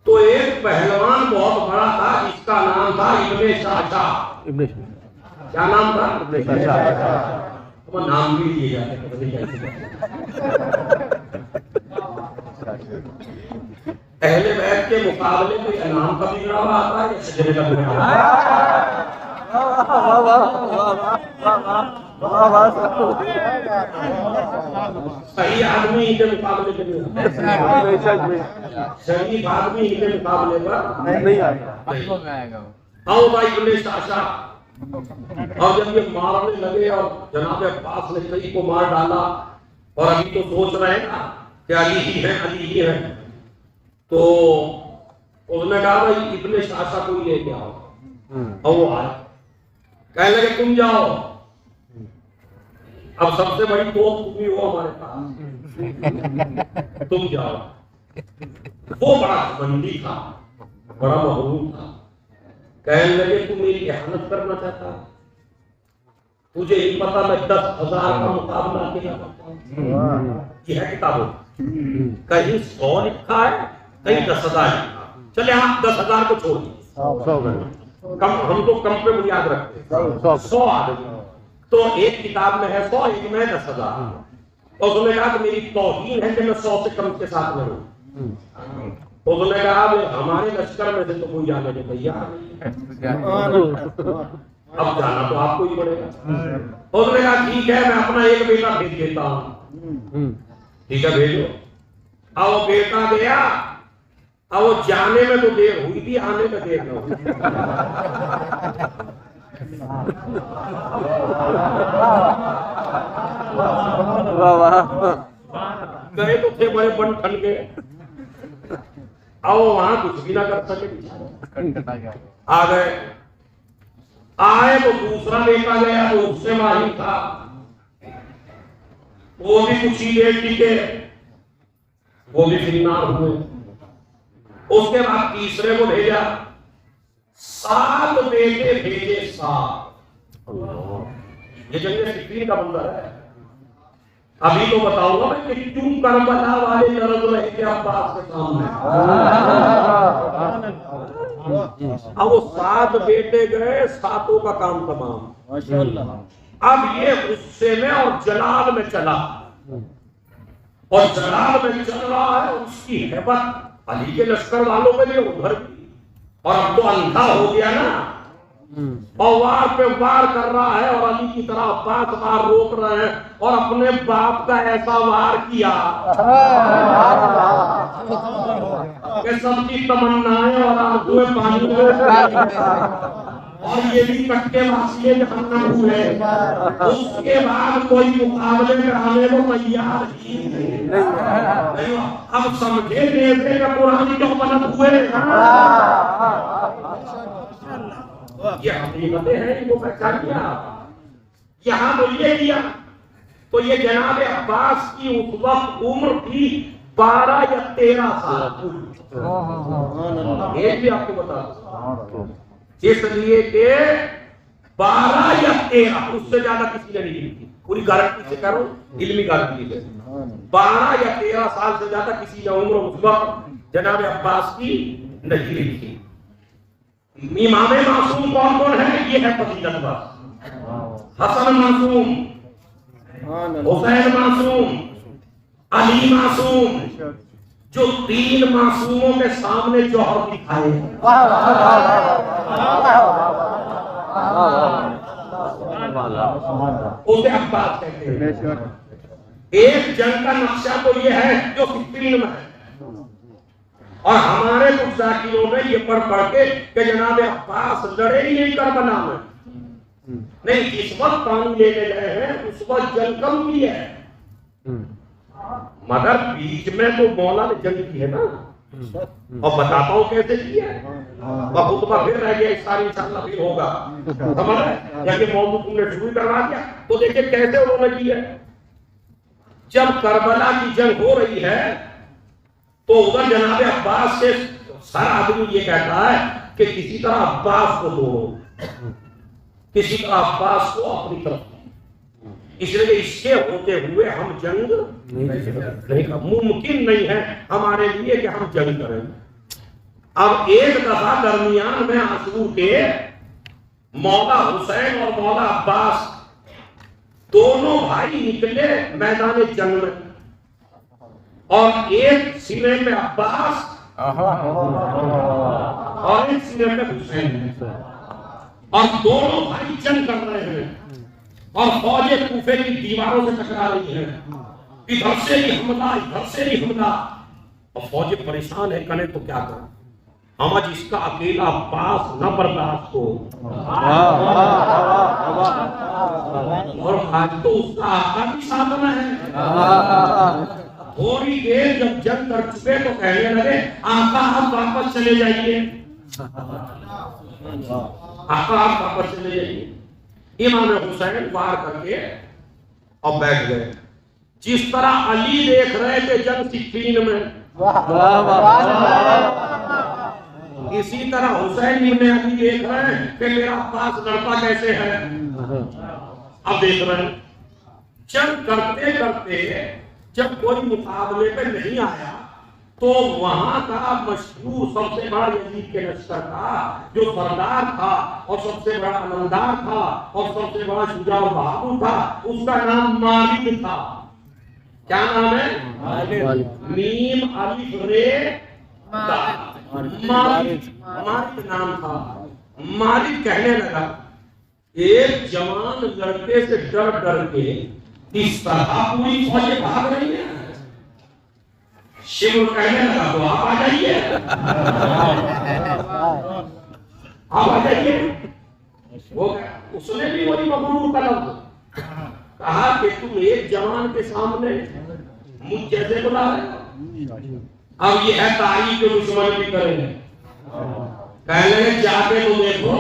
तो एक पहलवान बहुत बड़ा था जिसका नाम था इब्ने शाशा। क्या नाम था? इब्ने शाशा। तो नाम भी दिए जाते पहले बैठ के मुकाबले में नाम का बिगड़ा हुआ आता है, सजने का बिगड़ा सही आदमी इनके मुकाबले के लिए, सही आदमी इनके मुकाबले पर नहीं आएगा। आओ भाई इब्ने शाशा। और जब ये मारने लगे और जनाब अब्बास ने कई को मार डाला और अभी तो सोच रहे हैं ना कि अली ही है, अली ही है, तो उसने कहा भाई इब्ने शाशा को ही लेके आओ। और वो आए, कहने लगे तुम जाओ, अब सबसे बड़ी तोप तुम ही हो हमारे पास, तुम जाओ। वो बड़ा बंदी था, बड़ा महरूम था। कहने लगे तू मेरी इहानत करना चाहता, तुझे ही पता मैं 10,000 का मुकाबला अकेला करता हूं। ये है किताबों, कहीं 100 लिखा है, कहीं 10,000 लिखा। चले हाँ 10,000 को छोड़ दिए, कम हम तो कम पे बुनियाद रखते हैं। 100 आदमी तो एक किताब में है 100, एक में 10,000। और उसने कहा कि मेरी तौहीन है कि मैं 100 से कम के साथ में हूँ। तो उसने कहा हमारे लश्कर में से तो कोई जाने को तैयार नहीं, अब जाना तो आपको ही पड़ेगा। तो उसने कहा ठीक है मैं अपना एक बेटा भेज देता हूँ। ठीक है भेजो। अब वो बेटा गया, अब वो जाने में तो देर हुई थी, आने में देर न हुई। गए तो थे बड़े बन ठन गए, अब वहां कुछ भी ना कर सके, आ गए। आए तो दूसरा बेटा गया तो उससे माही था, वो भी कुछ ही देर टिके, वो भी फिरनार हुए। उसके बाद तीसरे को भेजा, 7 बेटे भेजे 7। ये जंगे सिक्किम का मंदिर है। अभी तो बताऊंगा मैं कि क्यों करबला वाले दर्द रहे थे अब्बास के सामने। अब वो 7 बेटे गए, 7 का काम तमाम। अब ये गुस्से में और जलाल में चला, और जलाल में चल रहा है, उसकी हैबत अली के लश्कर वालों में भी उधर भी, और अब तो अंधा हो गया ना, और वार पे वार कर रहा है, और अली की तरह अब्बास वार रोक रहे हैं, और अपने बाप का ऐसा वार किया कि सबकी तमन्नाएं और आंसुएं पानी में, और ये भी कट्टे वासिए जहन्नम हुए। उसके बाद कोई मुकाबले कराने को तैयार ही नहीं। अब समझे देते का कुरान क्यों बनत हुए। ये हकीकतें हैं, इनको पहचान किया। यहाँ तो ये किया, तो ये जनाब अब्बास की उस वक्त उम्र थी 12 या 13 साल। ये भी आपको बता, इसलिए के 12 या 13, उससे ज्यादा किसी ने नहीं लिखी। पूरी गारंटी से करो, इल्मी गारंटी से 12 या 13 साल से ज्यादा किसी ने उम्र उस वक्त जनाब अब्बास की नहीं लिखी। इमाम मासूम कौन कौन है? ये है फजीलत बख्श, हसन मासूम, हुसैन मासूम, अली मासूम, जो 3 मासूमों के सामने जौहर दिखाए। उसे अब्बास कहते हैं। एक जंग का नक्शा तो ये है जो सिक्किम में है, और हमारे कुछ जाकिरों में ये पढ़ के कि जनाब अब्बास लड़े ही नहीं करबला में, नहीं, जिस वक्त पानी लेने गए हैं उस वक्त जंग कम की है, मगर बीच में तो मौला ने जंग की है ना। और बताता हूँ कैसे की है, खुतबा फिर रह गया, सारी इंशाअल्लाह फिर होगा, समझ रहे? जाके मौजू तुमने शुरू करवा दिया, तो देखिए कैसे उन्होंने की है। जब करबला की जंग हो रही है तो उधर जनाब अब्बास से सारा आदमी ये कहता है कि किसी तरह अब्बास को दो, किसी तरह अब्बास को अपनी तरफ, इसलिए इसके होते हुए हम जंग नहीं, मुमकिन नहीं है हमारे लिए कि हम जंग करें। अब एक दफा दरमियान में आंसू के मौला हुसैन और मौला अब्बास दोनों भाई निकले मैदान जंग में, और एक सीने में अब्बास और एक सीने में हुसैन, और दोनों भाई जंग कर रहे हैं, और फौजें कूफे की दीवारों से टकरा रही हैं, इधर से ही हमला, इधर से ही हमला, और फौजें परेशान है, करें तो क्या करें। हम आज इसका अकेला अब्बास न बर्दाश्त हो, और आज तो उसका आका भी सामना है। थोड़ी देर जब जंग कर चुके तो कहने लगे, आका आप वापस चले जाइए, आका आप वापस चले जाइए। इमाम हुसैन वार करके और बैठ गए। जिस तरह अली देख रहे थे जंग सिक्कीन में, इसी तरह हुसैन इब्न अली देख रहे हैं कि मेरा अब्बास लड़का कैसे है। अब देख रहे हैं जंग करते करते जब कोई मुकाबले पे नहीं आया तो वहां का मशहूर सबसे बड़ा यजीद के लश्कर का जो सरदार था और सबसे बड़ा अलमदार था और सबसे बड़ा शुजा और बहादुर था, उसका नाम मालिक था। क्या नाम है? मीम अलिफ रे मालिक, मालिक नाम था। मालिक कहने लगा, एक जवान लड़के से डर डर के इस तरह पूरी फौजें भाग रही है, शिव कहने लगा तो आप आ जाइए, आप आ जाइए। वो उसने भी वही मगरूर का लफ्ज कहा कि तुम एक जवान के सामने मुझ जैसे बुला रहे। अब ये है तारीफ जो दुश्मन भी करेंगे, कहने जाके तो देखो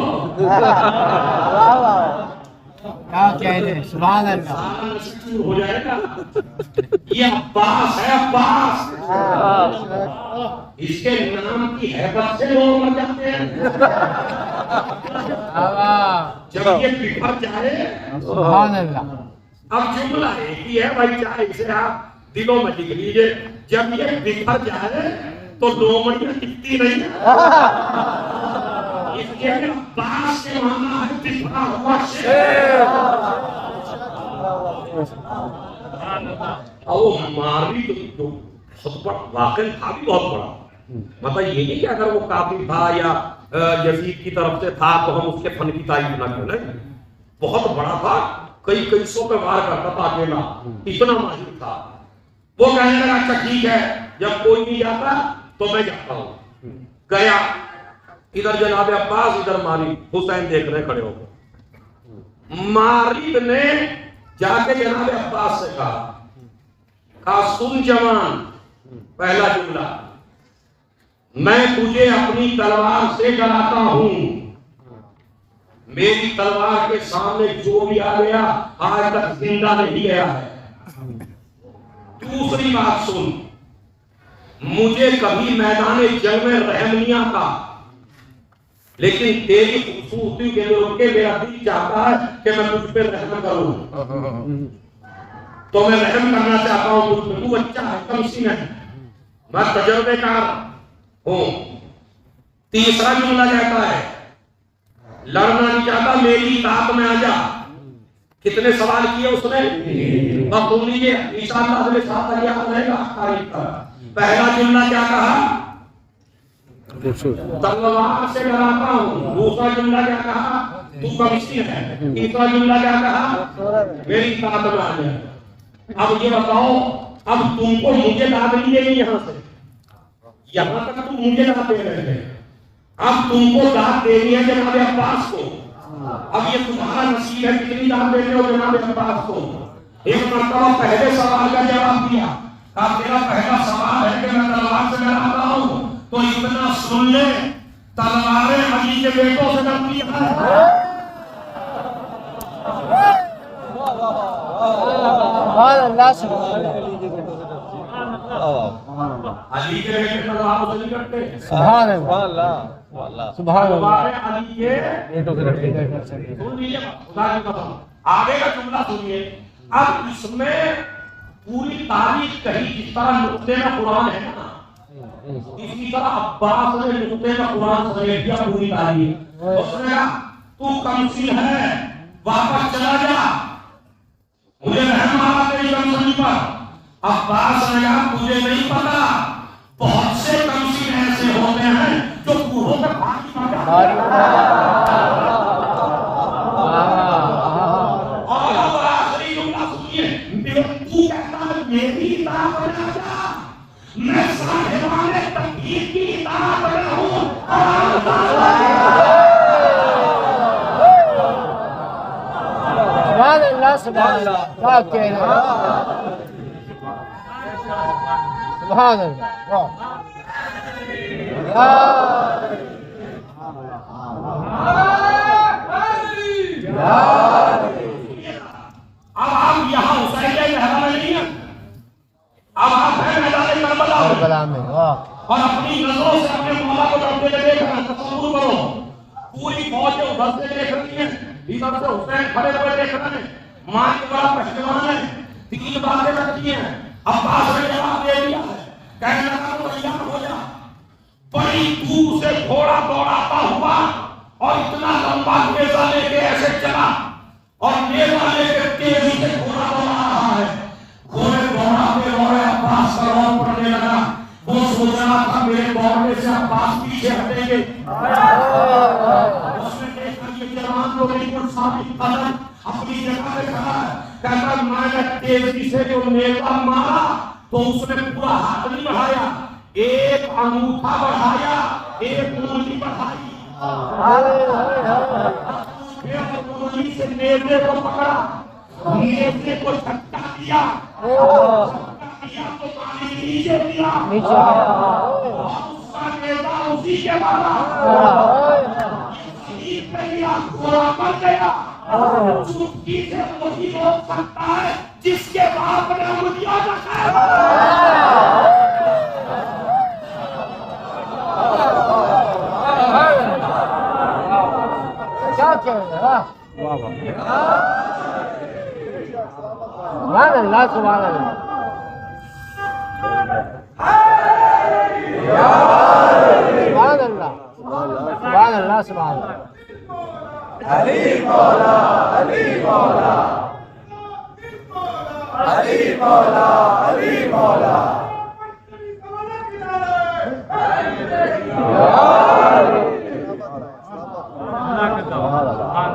क्या कह रहे, सुभान अल्लाह। हो जाएगा। ये अब्बास है, अब्बास। इसके नाम की हैबत से लोग मर जाते हैं। जब ये बिखर जाए, सुभान अल्लाह। अब जुमला एक ही है भाई, चाहे इसे आप दिलों में लिख लीजिए। जब ये बिखर जाए तो लोमड़ियां टिकती नहीं है। इसके अब्बास से माना है बिखरा हुआ शेर। और वो मारवी तो बहुत बड़ा वाकई था, भी बहुत बड़ा। मतलब ये नहीं कि अगर वो काफिर था या यजीद की तरफ से था तो हम उसके फन की तारीफ ना करें। बहुत बड़ा था, कई सौ पे वार करता था अकेला, इतना माहिर था। वो कहने लगा अच्छा ठीक है, जब कोई नहीं जाता तो मैं जाता हूँ। गया, इधर जनाब अब्बास, इधर मारिद हुसैन देख रहे खड़े होकर। मारिद ने जाके जनाब अब्बास से कहा सुन जवान, पहला जुमला, मैं तुझे अपनी तलवार से डराता हूं। मेरी तलवार के सामने जो भी आ गया आज तक जिंदा नहीं गया है। दूसरी बात सुन, मुझे कभी मैदान जंग में रहम नहीं आता, लेकिन तेरी खूबसूरती के रोके मेरा दिल चाहता है कि मैं तुझ पे रहम करूं, तो मैं रहम करना चाहता हूं तुझ पे। तू अच्छा है, कमसीन है, मैं तजर्बेकार हूं। तीसरा जुमला कहता है लड़ना नहीं चाहता, मेरी इताअत में आ जा। कितने सवाल किए उसने, अब सुन लीजिए इंशाअल्लाह अगले साथ याद रहेगा तारीख का। पहला जुमला क्या कहा, तलवार से डराता हूं। दूसरा जुमला क्या कहा, तू कमसीन है। तीसरा जुमला क्या कहा, मेरी इताअत में आ जा। अब ये बताओ, अब तुमको मुझे दाद मिलेगी यहां से, यहां तक तुम मुझे दाद दे रहे थे, अब तुमको दाद देनी है जनाब अब्बास को। अब ये तुम्हारा नसीब है, कितनी दाद देते हो जनाब अब्बास को। एक मरतबा पहले सवाल का जवाब दिया, अब तेरा पहला सवाल है कि मैं तलवार से डराता हूं, तो इतना सुन ले, तलवारें अली के बेटों से डरती है। अली के बेटे तलवार से नहीं करते। सुभान अल्लाह, सुभान अल्लाह। अली के सुन लीजिए, खुदा की कसम, आगे का जुमला सुनिए। अब इसमें पूरी तारीख कही, जिस तरह नुक्ते में कुरान है ना, इसी तरह अब्बास ने नुक्ते में कुरान समेट दिया पूरी तारीख। उसने कहा तू कमसीन है, वापस चला जा, मुझे रहम आ तेरी कमसीनी पर। अब्बास ने कहा तुझे नहीं पता, बहुत से कमसीन ऐसे होते हैं जो बूढ़ों में पानी पड़ जाते हैं। और आखिरी जुमला सुनिए, तू कहता है मेरी इताअत में आ जा, मैं साहिबाने तकदीर की इताअत में हूं। सुभान अल्लाह, सुभान अल्लाह। क्या कह रहे हैं, सुभान अल्लाह। अब आप यहाँ हुसैन के मैदान में नहीं है, अब आप हैं मैदान करबला में, और अपनी नजरों से अपने मौला को डरते हुए देख रहे हैं। तसव्वुर करो, पूरी फौज उधर से देख रही है, इधर से हुसैन खड़े हुए देख रहे हैं। मां की बड़ा पहलवान है, तीन बातें रखती हैं। अब्बास ने जवाब दे दिया है, कहने लगा तो तैयार हो जा। बड़ी दूर से घोड़ा दौड़ाता हुआ और इतना लंबा नेजा लेके ऐसे चला, और नेजा लेके तेजी से घोड़ा दौड़ा रहा है। घोड़े दौड़ाते दौड़े अब्बास का रौन पड़ने लगा। वो सोच रहा था मेरे दौड़ने से अब्बास पीछे हटेंगे। उसने देखा ये जवान तो बिल्कुल साबित कदम अपनी जगह पे खड़ा है। कहता मैंने तेजी से जो नेजा मारा, तो उसने पूरा हाथ नहीं बढ़ाया, एक अंगूठा बढ़ाया, एक उंगली बढ़ाई, उंगली से नेज़े को पकड़ा, नेज़े को झटका दिया, तो पानी नीचे गिरा, उसका नेज़ा उसी के मारा, पूरा मर गया। चुटकी से वही रोक सकता है जिसके बाप ने उंगलियां रखाया। क्या कह रहे हैं? सुभान अल्लाह, सुभान अल्लाह। सुभान अल्लाह, सुभान अल्लाह, सुभान अल्लाह। अली मौला, अली मौला, अली मौला, अली मौला।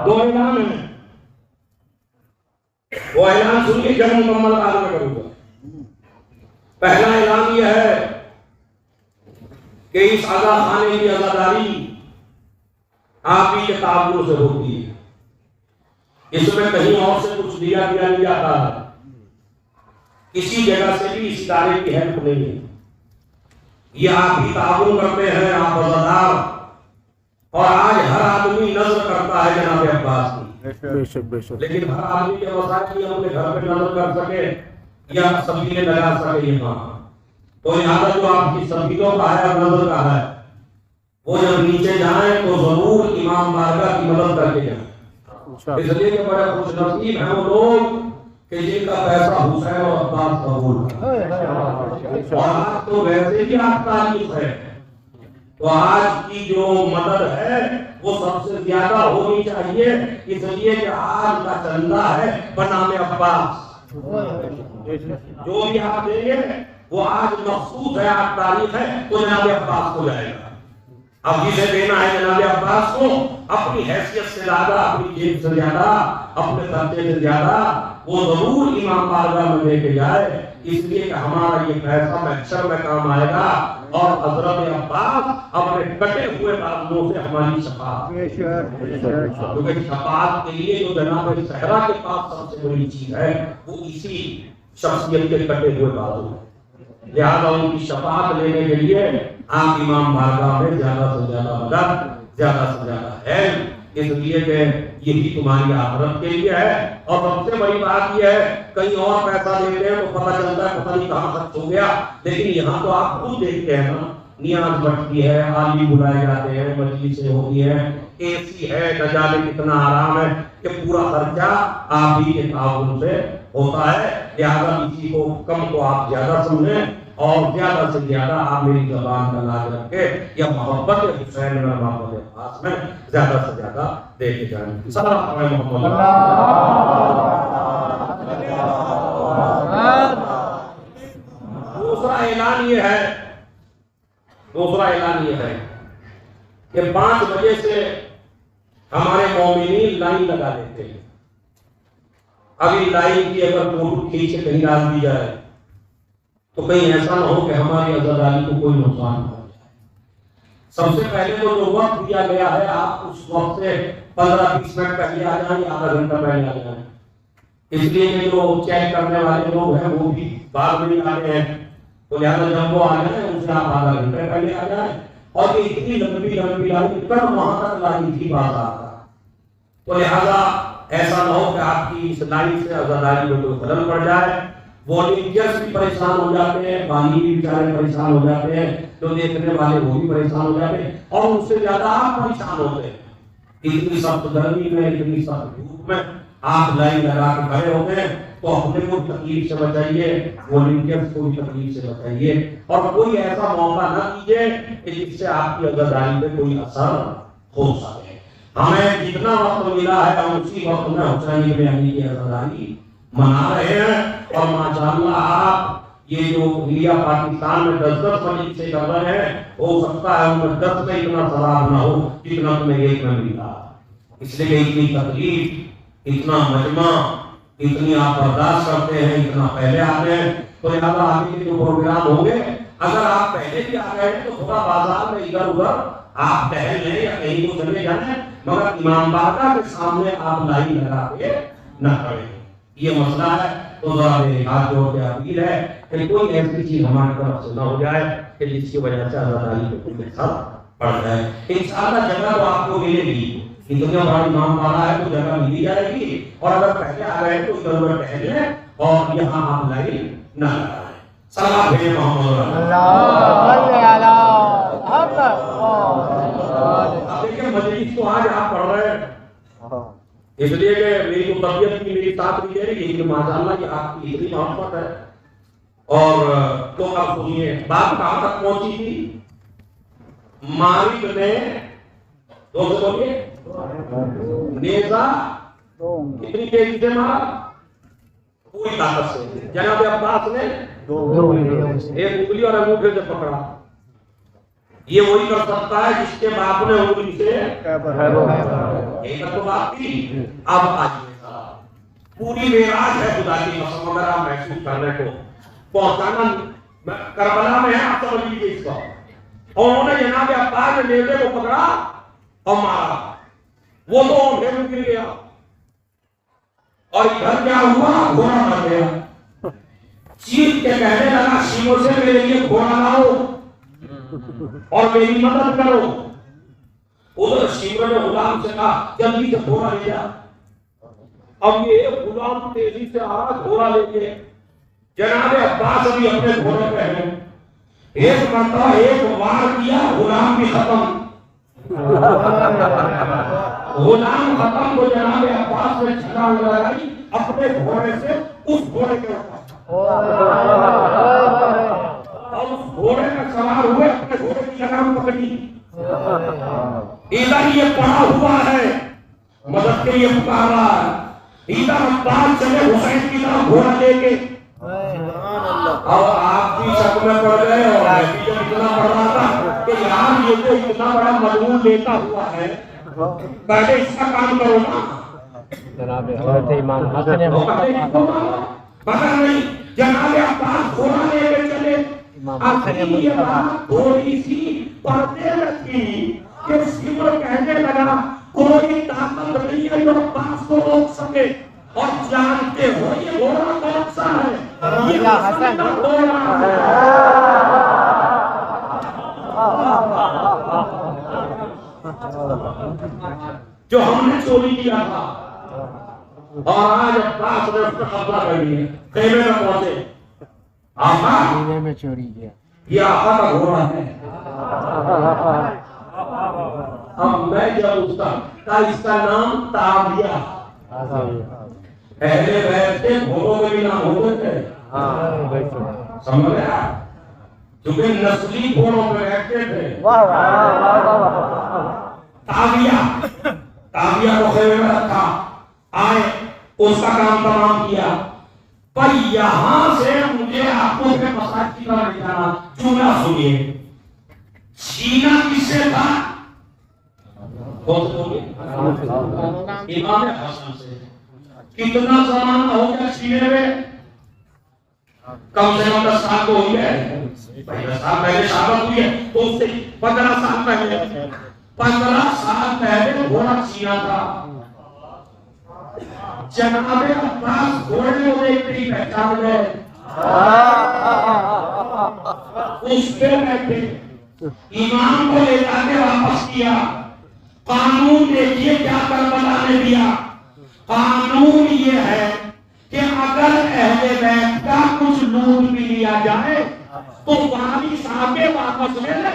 दो ऐलान है, वो ऐलान सुनिए जब मुकम्मल आगे में करूंगा। पहला ऐलान यह है कि इस आगा खाने की आजादारी आप ही के ताबूर से होती है। इसमें कहीं और से कुछ दिया नहीं जाता है, किसी जगह से भी इस इदारे की हेल्प नहीं है। ये आप ही ताबूर करते हैं, आप आजादार। और आज हर आदमी नजर करता है जनाब अब्बास की, लेकिन हर आदमी के वसाइल की अपने घर पे नजर कर सके या सब्जी लगा सके यहाँ। तो यहाँ जो आपकी सब्जियों का है और नजर का है, वो जब नीचे जाए तो जरूर इमाम बारगाह की मदद करके जाए। इसलिए कि बड़े खुशनसीब हैं वो लोग कि जिनका पैसा हुसैन और अब्बास कबूल है। और आज तो वैसे ही आप तारीफ है, तो आज की जो मदद है वो सबसे ज्यादा होनी चाहिए, इसलिए कि आज का चंदा है बनामे अब्बास। जो भी आप देंगे वो आज मखसूस है, आज तारीख है, तो जनाब अब्बास को जाएगा। अब जिसे देना है जनाब अब्बास को, अपनी हैसियत से ज्यादा, अपनी जेब से ज्यादा, अपने खर्चे से ज्यादा वो जरूर इमाम बारगाह में लेके जाए, इसलिए कि हमारा ये पैसा महशर में काम आएगा। और हजरत अब्बास अपने कटे हुए बाजुओं से हमारी शफाअत, क्योंकि शफाअत के लिए जो जनाब सहरा के पास सबसे बड़ी चीज है वो इसी शख्सियत के कटे हुए बाजू है। लिहाजा उनकी शफाअत लेने के लिए आप इमाम बारगाह में ज्यादा से ज्यादा मदद, ज्यादा से ज्यादा है, इसलिए कि यही तुम्हारी आखिरत के लिए है। और सबसे बड़ी बात यह है, कहीं और पैसा देते हैं तो पता चलता है पता नहीं कहाँ खर्च हो गया, लेकिन यहाँ तो आप खुद देखते हैं ना, नियाज बढ़ती है, आदमी बुलाए जाते हैं, मजलिसें होती है, एसी है, न जाने कितना आराम है, कि पूरा खर्चा आप ही के ताउन से होता है। लिहाजा किसी को कम तो आप ज्यादा समझें और ज्यादा से ज्यादा आप मेरी जबान का लाज रखे या मोहब्बत हुसैन में, मोहब्बत अब्बास में ज्यादा से ज्यादा देते जाएं। सल्लल्लाहु अलैहि वसल्लम। दूसरा ऐलान ये है कि 5 बजे से हमारे मोमिनीन लाइन लगा लेते हैं। अभी लाइन की अगर फोटो खींच के कहीं डाल दी जाए तो कहीं ऐसा ना हो कि हमारी आजादी को कोई नुकसान हो जाए। सबसे पहले तो जो वक्त दिया गया है, आप उस वक्त से 15-20 मिनट पहले आ जाए या आधा घंटा पहले आ जाए, इसलिए कि जो चेक करने वाले लोग हैं वो भी बाद में आते हैं, तो लिहाजा जब वो आ जाए उनसे आप आधा घंटे पहले आ जाए। और ये इतनी लंबी लाइन कल वहां तक लाइन थी बाजार, तो लिहाजा ऐसा ना हो कि आपकी इस लाइन से आजादी में कोई खलल पड़ जाए। वॉलंटियर्स भी परेशान हो जाते हैं, बानी भी बेचारे परेशान हो जाते हैं, जो देखने वाले वो भी परेशान हो जाते हैं, और उनसे ज्यादा आप परेशान होते हैं। इतनी सख्त गर्मी में, इतनी सख्त धूप में आप लाइन लगा के खड़े होते हैं, तो अपने को तकलीफ से बचाइए, वॉलंटियर्स को भी तकलीफ से बचाइए, और कोई ऐसा मौका न दीजिए कि जिससे आपकी आजादी पे कोई असर हो सके। हमें जितना वक्त मिला है हम उसी वक्त में हुसैन इब्न अली की आजादी मना रहे हैं। और माशाअल्लाह आप ये जो इंडिया पाकिस्तान में 10-10 मजीद से कर रहे हैं, हो सकता है उनमें 10 में इतना सवाब ना हो जितना तुम्हें एक में मिला। इसलिए कि इतनी तकलीफ, इतना मजमा, इतनी आप बर्दाश्त करते हैं, इतना पहले आते हैं, तो तो लिहाजा आगे के जो प्रोग्राम होंगे, अगर आप पहले भी आ गए तो थोड़ा बाजार में इधर उधर आप टहल लें या कहीं को चले जाए, मगर इमाम बारगाह के सामने आप लाइन लगा के न खड़े। ये मसला है। तो जरा मेरे हाथ जोड़ के अपील है कि कोई ऐसी चीज हमारी तरफ से न हो जाए कि जिसकी वजह से आजादी पे कोई असर पड़ जाए। इंशाअल्लाह जगह तो आपको मिलेगी, इतना बड़ा इमाम बाड़ा है तो जगह मिल जाएगी। और अगर पहले आ गए तो इधर उधर टहल लें और यहाँ आप लाइन न लगाएं। सलाम भेजे मोहम्मद। अब देखिए मजलिस को आज आप पढ़ रहे हैं इसलिए कि मेरी तो तबीयत की मेरी साथ नहीं दे रही, लेकिन माशाअल्लाह ये आपकी इतनी मोहब्बत है। और तो आप सुनिए बात कहाँ तक पहुंची थी। मालिक ने दोस्तों बोलिए नेजा कितनी तेजी से मारा, पूरी ताकत से। जनाब अब्बास ने एक उंगली और अंगूठे से पकड़ा। ये वही कर सकता है जिसके बाप ने उंगली से एक तो बात थी। अब आज पूरी मेराज है खुदा की कसम, अगर आप महसूस करने को पहुंचाना करबला में है, आप समझ लीजिए इसको। और उन्होंने जनाब अब्बास ने नेज़े को पकड़ा और मारा, वो तो ढेर गिर गया। और इधर क्या हुआ, घोड़ा मर गया। चीख के कहने लगा शिवों से मेरे लिए घोड़ा लाओ और मेरी मदद करो। उधर शिव ने गुलाम से कहा जल्दी से घोड़ा ले जा। अब ये गुलाम तेजी से आ घोड़ा लेके। जनाब अब्बास अभी अपने घोड़े पे हैं, एक मरतबा एक वार किया, गुलाम भी खत्म। गुलाम खत्म तो जनाब अब्बास ने छलांग लगाई अपने घोड़े से उस घोड़े के ऊपर। और उस घोड़े में सवार हुए, अपने घोड़े की लगाम पकड़ी। इधर ये पड़ा हुआ है, मदद के लिए पुकार रहा है। इधर अब्बास चले हुसैन की तरफ घोड़ा लेके। अब आप भी शक में पड़ गए और मैं भी जब इतना पड़ रहा था कि यार ये तो इतना बड़ा मजबूर लेता हुआ है, पहले इसका काम करो ना। जनाब हज़रत इमाम हसन ने पता नहीं जनाब अब्बास घोड़ा लेके चले। थोड़ी सी पर्दे में थी कि शिव कहने लगा कोई ताकत नहीं है जो अब्बास को रोक सके। और जानते हो ये घोड़ा कौन सा है, ये हसन का घोड़ा है जो हमने चोरी किया था। और आज अब्बास ने उसका कब्जा कर लिया, खेमे में पहुंचे। आका में चोरी किया, ये आका का घोड़ा है। अब मैं जब उसका इसका नाम ताबिया। पहले बैठते घोड़ों के भी नाम होते थे, समझ गया, क्योंकि नस्ली घोड़ों पे बैठते थे। ताबिया, ताबिया को खेमे में रखा, आए उसका काम तमाम किया। पर यहां से मुझे आपको के मसाज की तरफ ले जाना। जुमला सुनिए, सीना किससे था, इमाम हसन से। कितना जमाना हो गया सीने में, कम से कम 10 साल तो हो गया। 15 साल पहले शादी हुई है तो उससे 15 साल पहले 15 साल पहले घोड़ा सीना था। जनाबे अब्बास घोड़े को देखते ही पहचान गए, उस पे बैठे। इमाम को ले जाके वापस किया। कानून देखिए क्या करबला ने दिया। कानून ये है कि अगर अहले बैत का कुछ लूट भी लिया जाए तो वाली साहब वापस ले ले।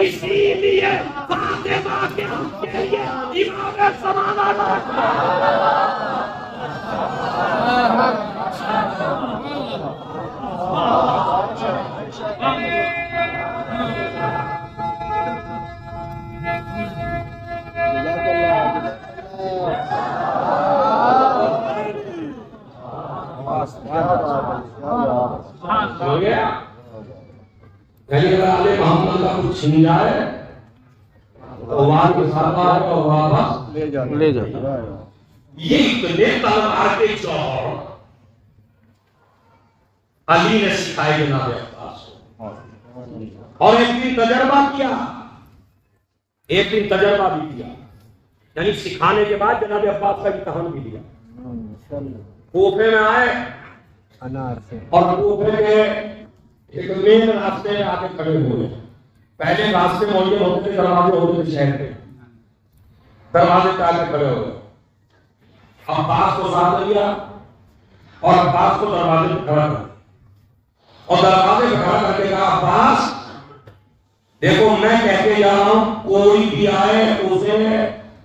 इसीलिए फातिमा के लिए इमाम समाना हो गया। छिन जाए तो वार के साथ आए और वापस ले जाओ ये इतने तलवार के चौड़ अली ने सिखाए जनाब अब्बास को। और एक दिन तजर्बा किया, एक दिन तजर्बा भी किया, यानी सिखाने के बाद जनाब अब्बास का इम्तिहान भी दिया। कोफे में आए अनार से और कोफे के एक मेन रास्ते में आके खड़े हुए। पहले रास्ते मौजूद होते थे, दरवाजे होते थे शहर के, दरवाजे पे आके खड़े हो गए। अब्बास को साथ लिया और अब्बास को दरवाजे पे खड़ा कर, और दरवाजे पे खड़ा करके कहा, अब्बास देखो मैं कहते जा रहा हूं, कोई भी आए उसे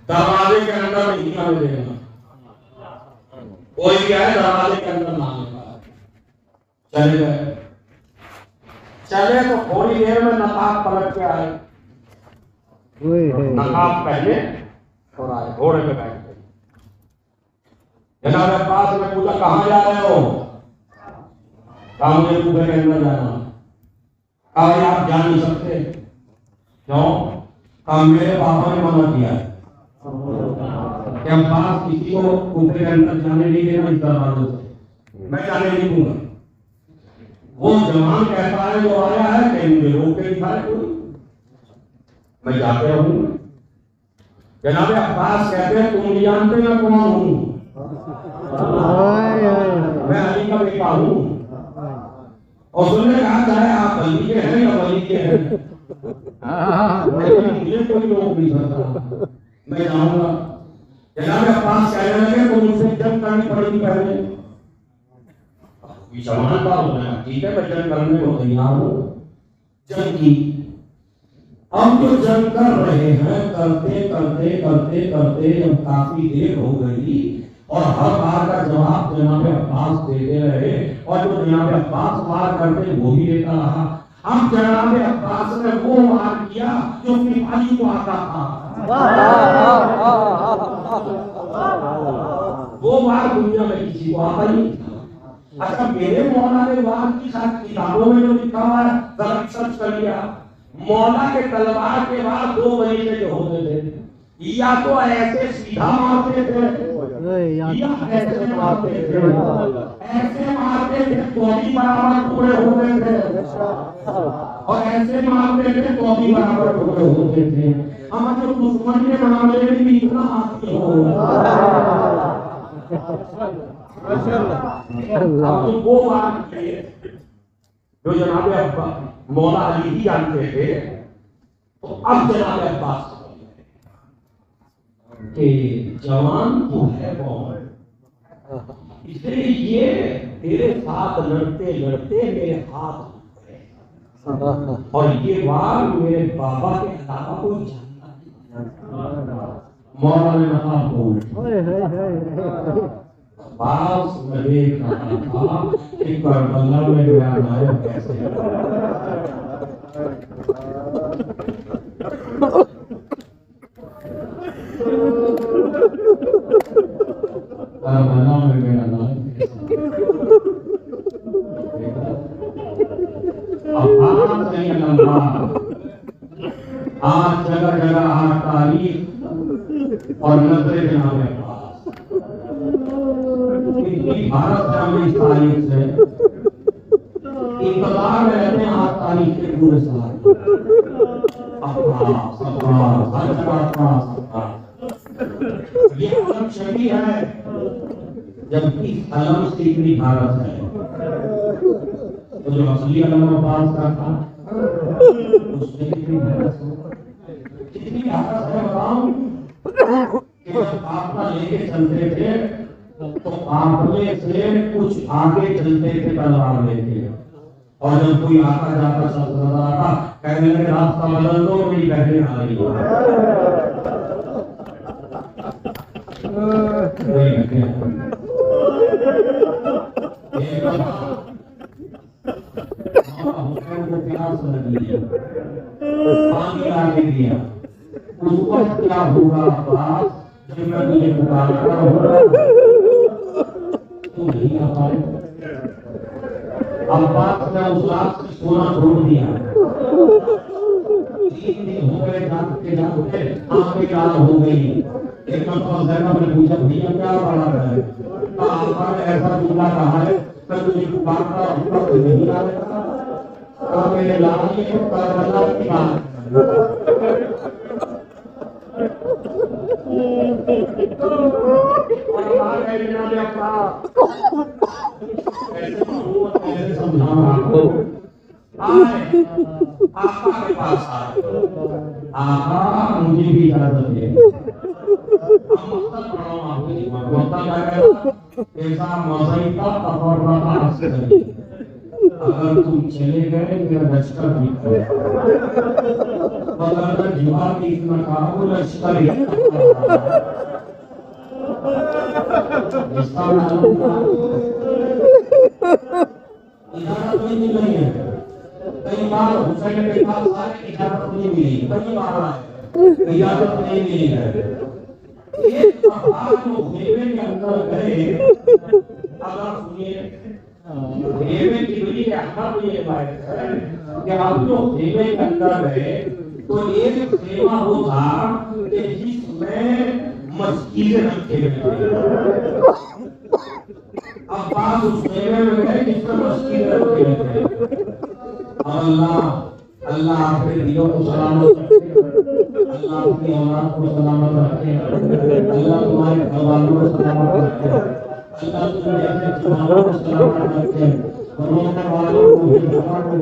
दरवाजे के अंदर नहीं आने देना, कोई भी आए दरवाजे के अंदर ना आने। चले गए, चले तो थोड़ी देर में नकाब पलट के आए, नकाब पहले और आए, घोड़े पे बैठ गए। जनाब अब्बास ने पूछा, कहां जा रहे हो? कहा मुझे कुफे के अंदर जाना। कहा आप जा नहीं सकते। क्यों? कहा मेरे पापा ने मना किया है कि अब्बास किसी को कुफे के अंदर जाने नहीं देना इस दरवाजे से, मैं जाने नहीं दूंगा। वो जवान कहता है जो आया है कि मुझे रोक के दिखाए कोई, मैं जाते रहूंगा। जनाब अब्बास कहते हैं, तुम नहीं जानते मैं कौन हूं? मैं अली का बेटा हूं। और तुमने कहा चाहे आप अली के हैं या वली के हैं, मुझे कोई रोक नहीं सकता, मैं जाऊंगा। जनाब अब्बास कहने लगे, तो मुझसे जंग करनी पड़ेगी पहले। जवान का होना है, ठीक है, मैं जंग करने को तैयार हूं। जंग की, अब जो जंग कर रहे हैं, करते करते करते करते जब काफी देर हो गई और हर बार का जवाब जनाब अब्बास देते रहे, और जो जनाब अब्बास वार करते वो भी देता रहा। अब जनाब अब्बास ने वो वार किया जो सिपाही को आता था, वो वार दुनिया में किसी को आता ही नहीं था। अच्छा, मेरे मौला ने वार की साथ किताबों में जो लिखा हुआ है जरा सर्च कर लिया। मौला के तलवार के बाद दो तरीके जो होते थे, या तो ऐसे सीधा मारते थे या ऐसे मारते थे। ऐसे मारते थे तो भी बराबर टुकड़े होते थे, और ऐसे मारते थे तो भी बराबर टुकड़े होते थे। हमारे दुश्मन के मामले में भी इतना आती हो। अब वो बात जो जनाब मौला अली ही जानते थे, तो अब जनाब अब्बास के जवान तो है कौन, इसलिए ये तेरे साथ लड़ते लड़ते मेरे हाथ गए, और ये वार मेरे बाबा के अलावा कोई जानता नहीं। मौला ने नकाब बोल अब्बास में देख रहा था कि करबला में गया नायक कैसे करबला में गया नायक। अब्बास नहीं लंबा, आज जगह जगह आज तारीख और नजरे जनाब अब्बास भारत में इस तारीख से इंतजार में रहते हैं। आज तारीख के पूरे साल ये अलम शबी है, जबकि अलम से इतनी भारत है। तो जो असली अलम अब्बास का था उसमें कितनी भारत है बताऊं कि जब आपका लेके चलते थे तो आपने से कुछ आगे चलते थे तलवार लेके, और जब कोई आता जाता सब आता कहने लगे रास्ता बदल दो, मेरी बहनें आ रही हो। प्यास लगी है, पानी लाके दिया, उस वक्त क्या होगा अब्बास जब मैं तुझे पुकारता हूँ तू नहीं आ पाए। अब्बास ने उस रात से सोना छोड़ दिया, 3 दिन हो गए जाते जाते आंखें लाल हो गई। एक मरतबा ज़ैनब ने पूछा भैया क्या पढ़ा है? आपका ऐसा जुमला कहा है कि तुझे बात का उत्तर नहीं आ रहा। तो मेरे लाल ये करबला की बात और आगे जनाब अपना ऐसे समझाना आपको आए आपा के पास आए आपा मुझे भी इजाजत दे हम मकसद पढ़ो आपको मकसद क्या है ऐसा मज़ाई का तफर्रा असली अगर तुम चले गए मेरा लश्कर भी अगर जीवार की इतना कहा लश्कर ही इजाजत नहीं है। कई बार हुसैन के पास आए इजाजत नहीं मिली, कई बार आए इजाजत नहीं मिली है। एक बार वो खेमे के अंदर गए, अगर सुनिए खेमे की बड़ी अहम ये बात है कि आप लोग खेमे के अंदर गए तो एक खेमा वो था कि जिसमें मस्जिदें रखे हुए। अब बात उस खेमे में गए जिसमें मस्जिदें रखे हुए। अल्लाह आपके दिलों को सलामत रखे, अल्लाह अपनी औलाद को सलामत रखे, अल्लाह तुम्हारे घरवालों को सलामत रखे, अल्लाह तुम्हें ऐसे जवानों को सलामत रखे, रोने वालों को भी करने वालों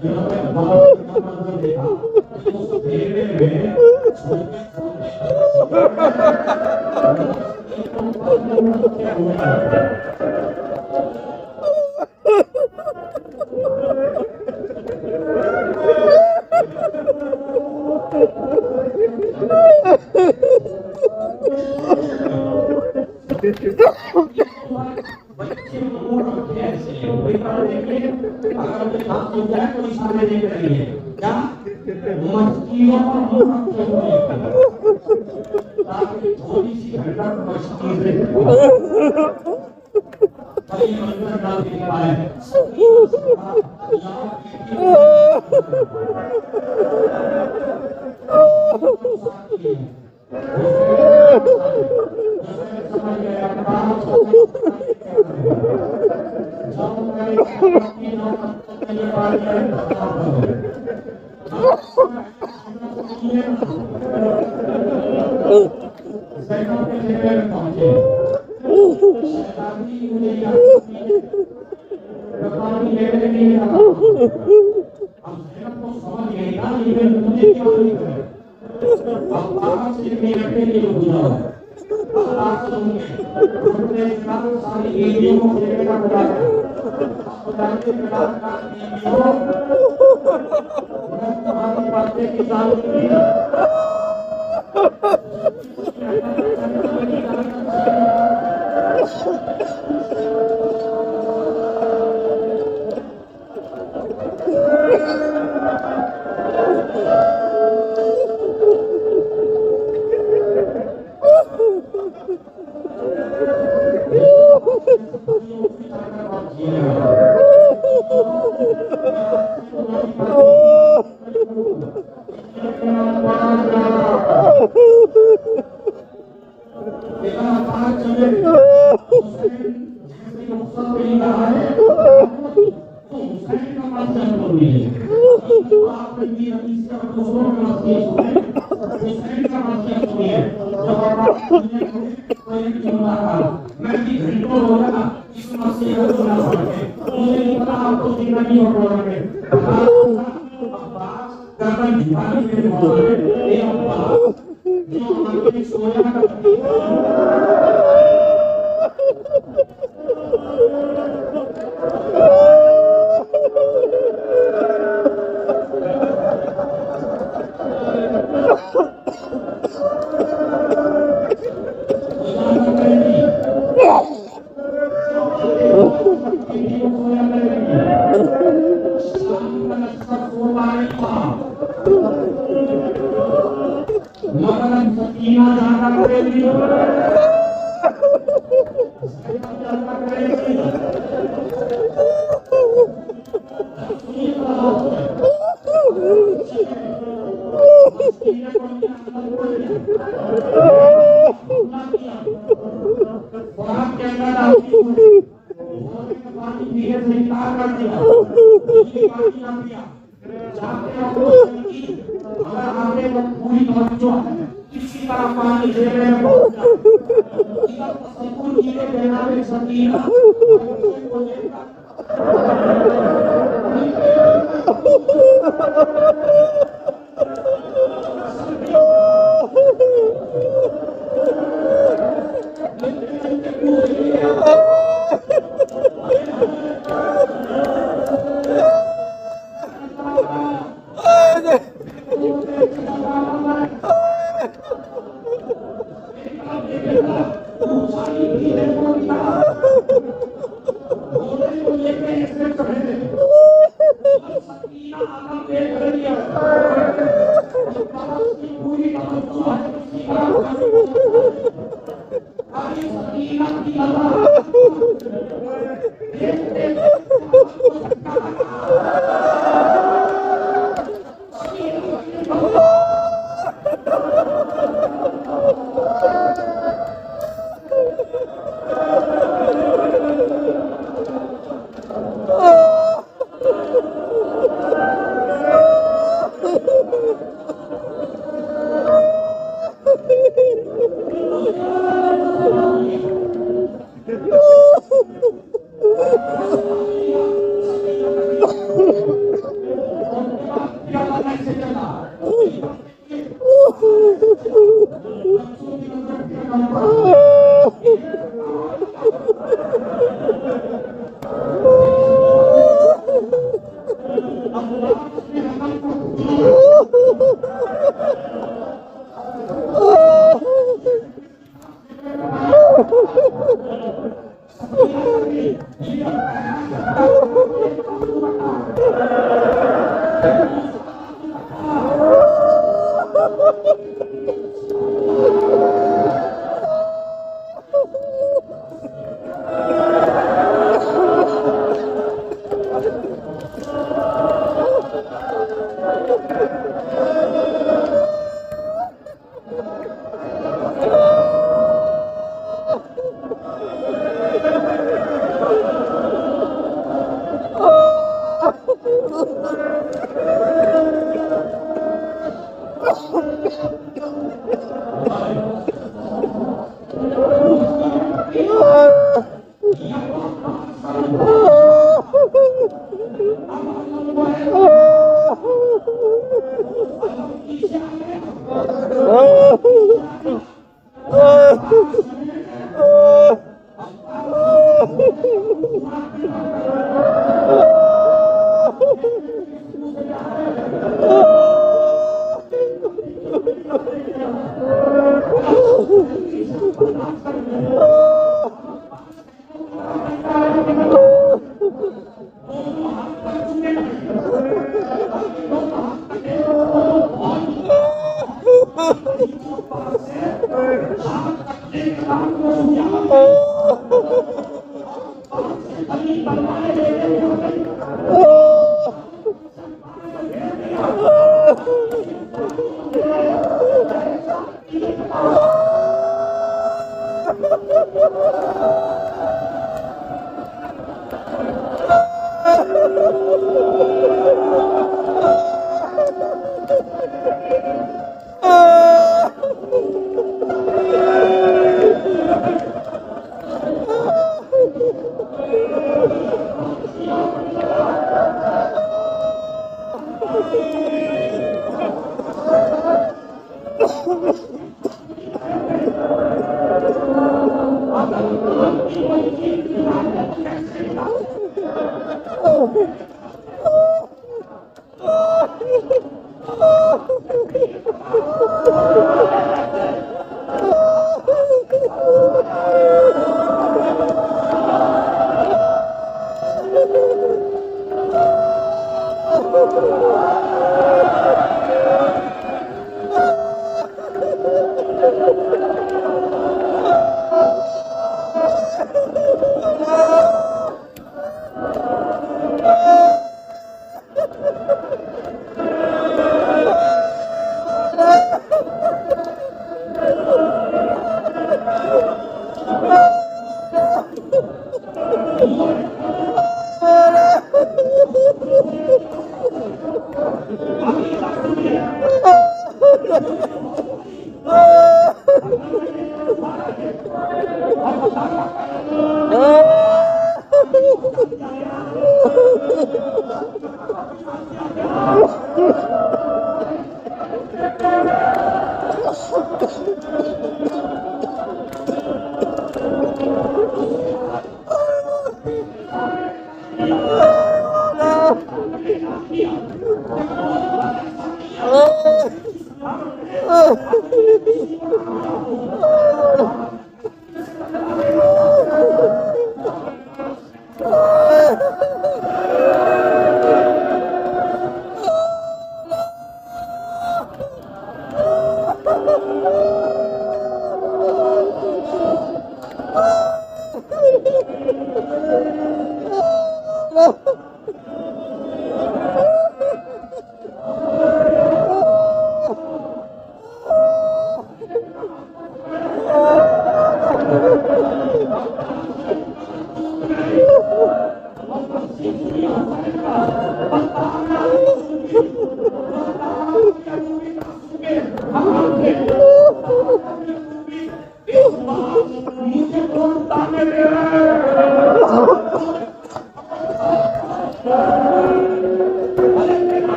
जिन्होंने बहुत मंजर देखा उस फेरे में बच्चे मूड ऐसे बेकार देखिए अगर आप हो जाए तो इशारे नहीं करेंगे क्या मस्तियों पर मुंह रखे हुए ताकि थोड़ी सी घटना मस्ती से कई मंजर ना देख पाए। पूरी तवज्जो है किसी तरह पानी दे रहे हैं तसव्वुर कीजिए जनाब सकीना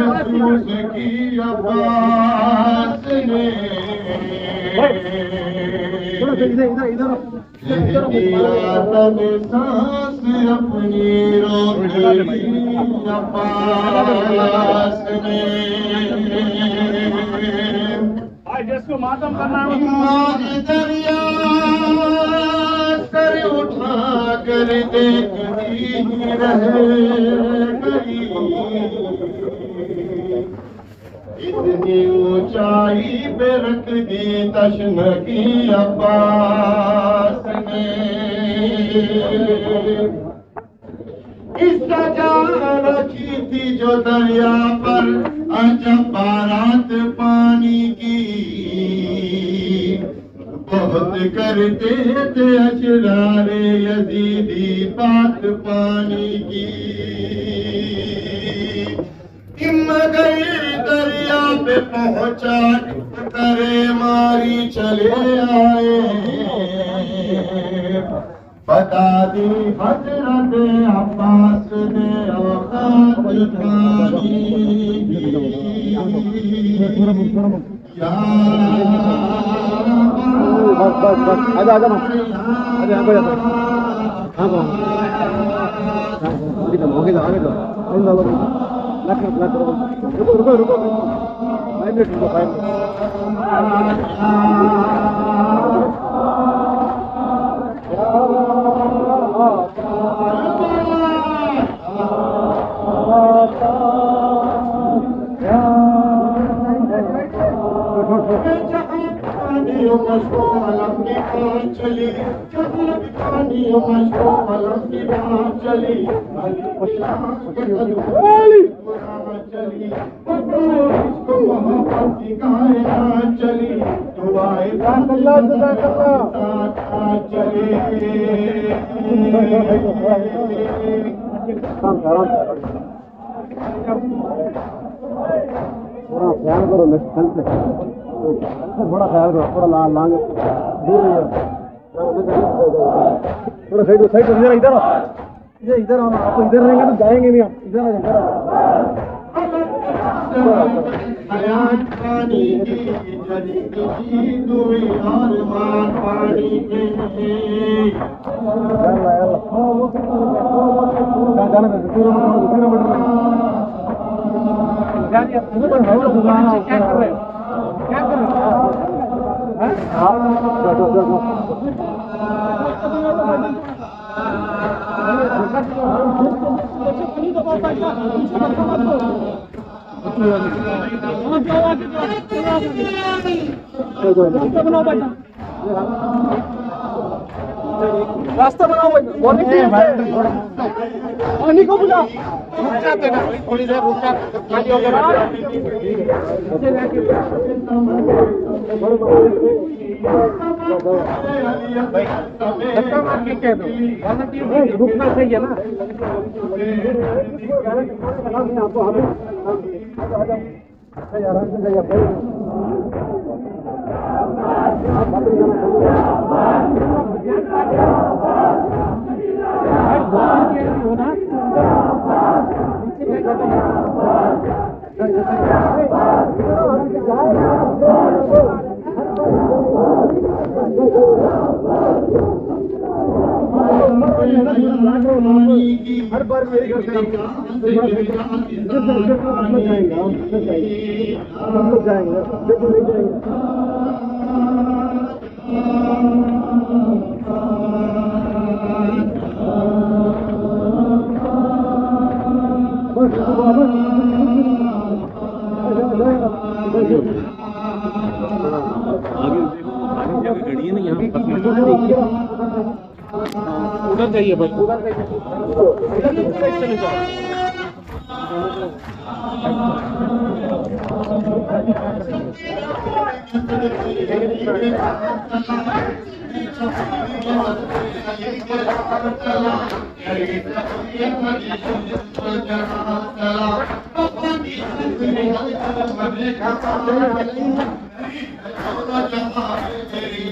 महसूस की अब्बास ने तब सांस अपनी रोकी अब्बास ने जिसको मातम करना है आज दरिया सर उठा कर देखती रह गई इतनी ऊंचाई पे रख दी तशनगी अब्बास ने इस जान रखी थी जो दरिया पर अजब बारात पानी की बहुत करते थे अशरारे यजीदी बात पानी की मगर दरिया पे पहुंचा करे मारी चले आए बता दी हजरत अब्बास ने औकात पानी चली ख्याल करो बड़ा ख्याल करो थोड़ा लांग दूर थोड़ा साइड इधर इधर आओ आप इधर रहेंगे तो जाएंगे नहीं आप इधर हयात पानी की जली दुई और मान पानी के क्या कर रहे हो क्या कर रहे रास्ता बनाओ पानी को बुला रुक जाते ना थोड़ी देर रुक जाते खाली हो गया रुकना चाहिए ना हर बार मेरी घर से जाएंगे उधर जाइए बस उधर चले जाओ तेरी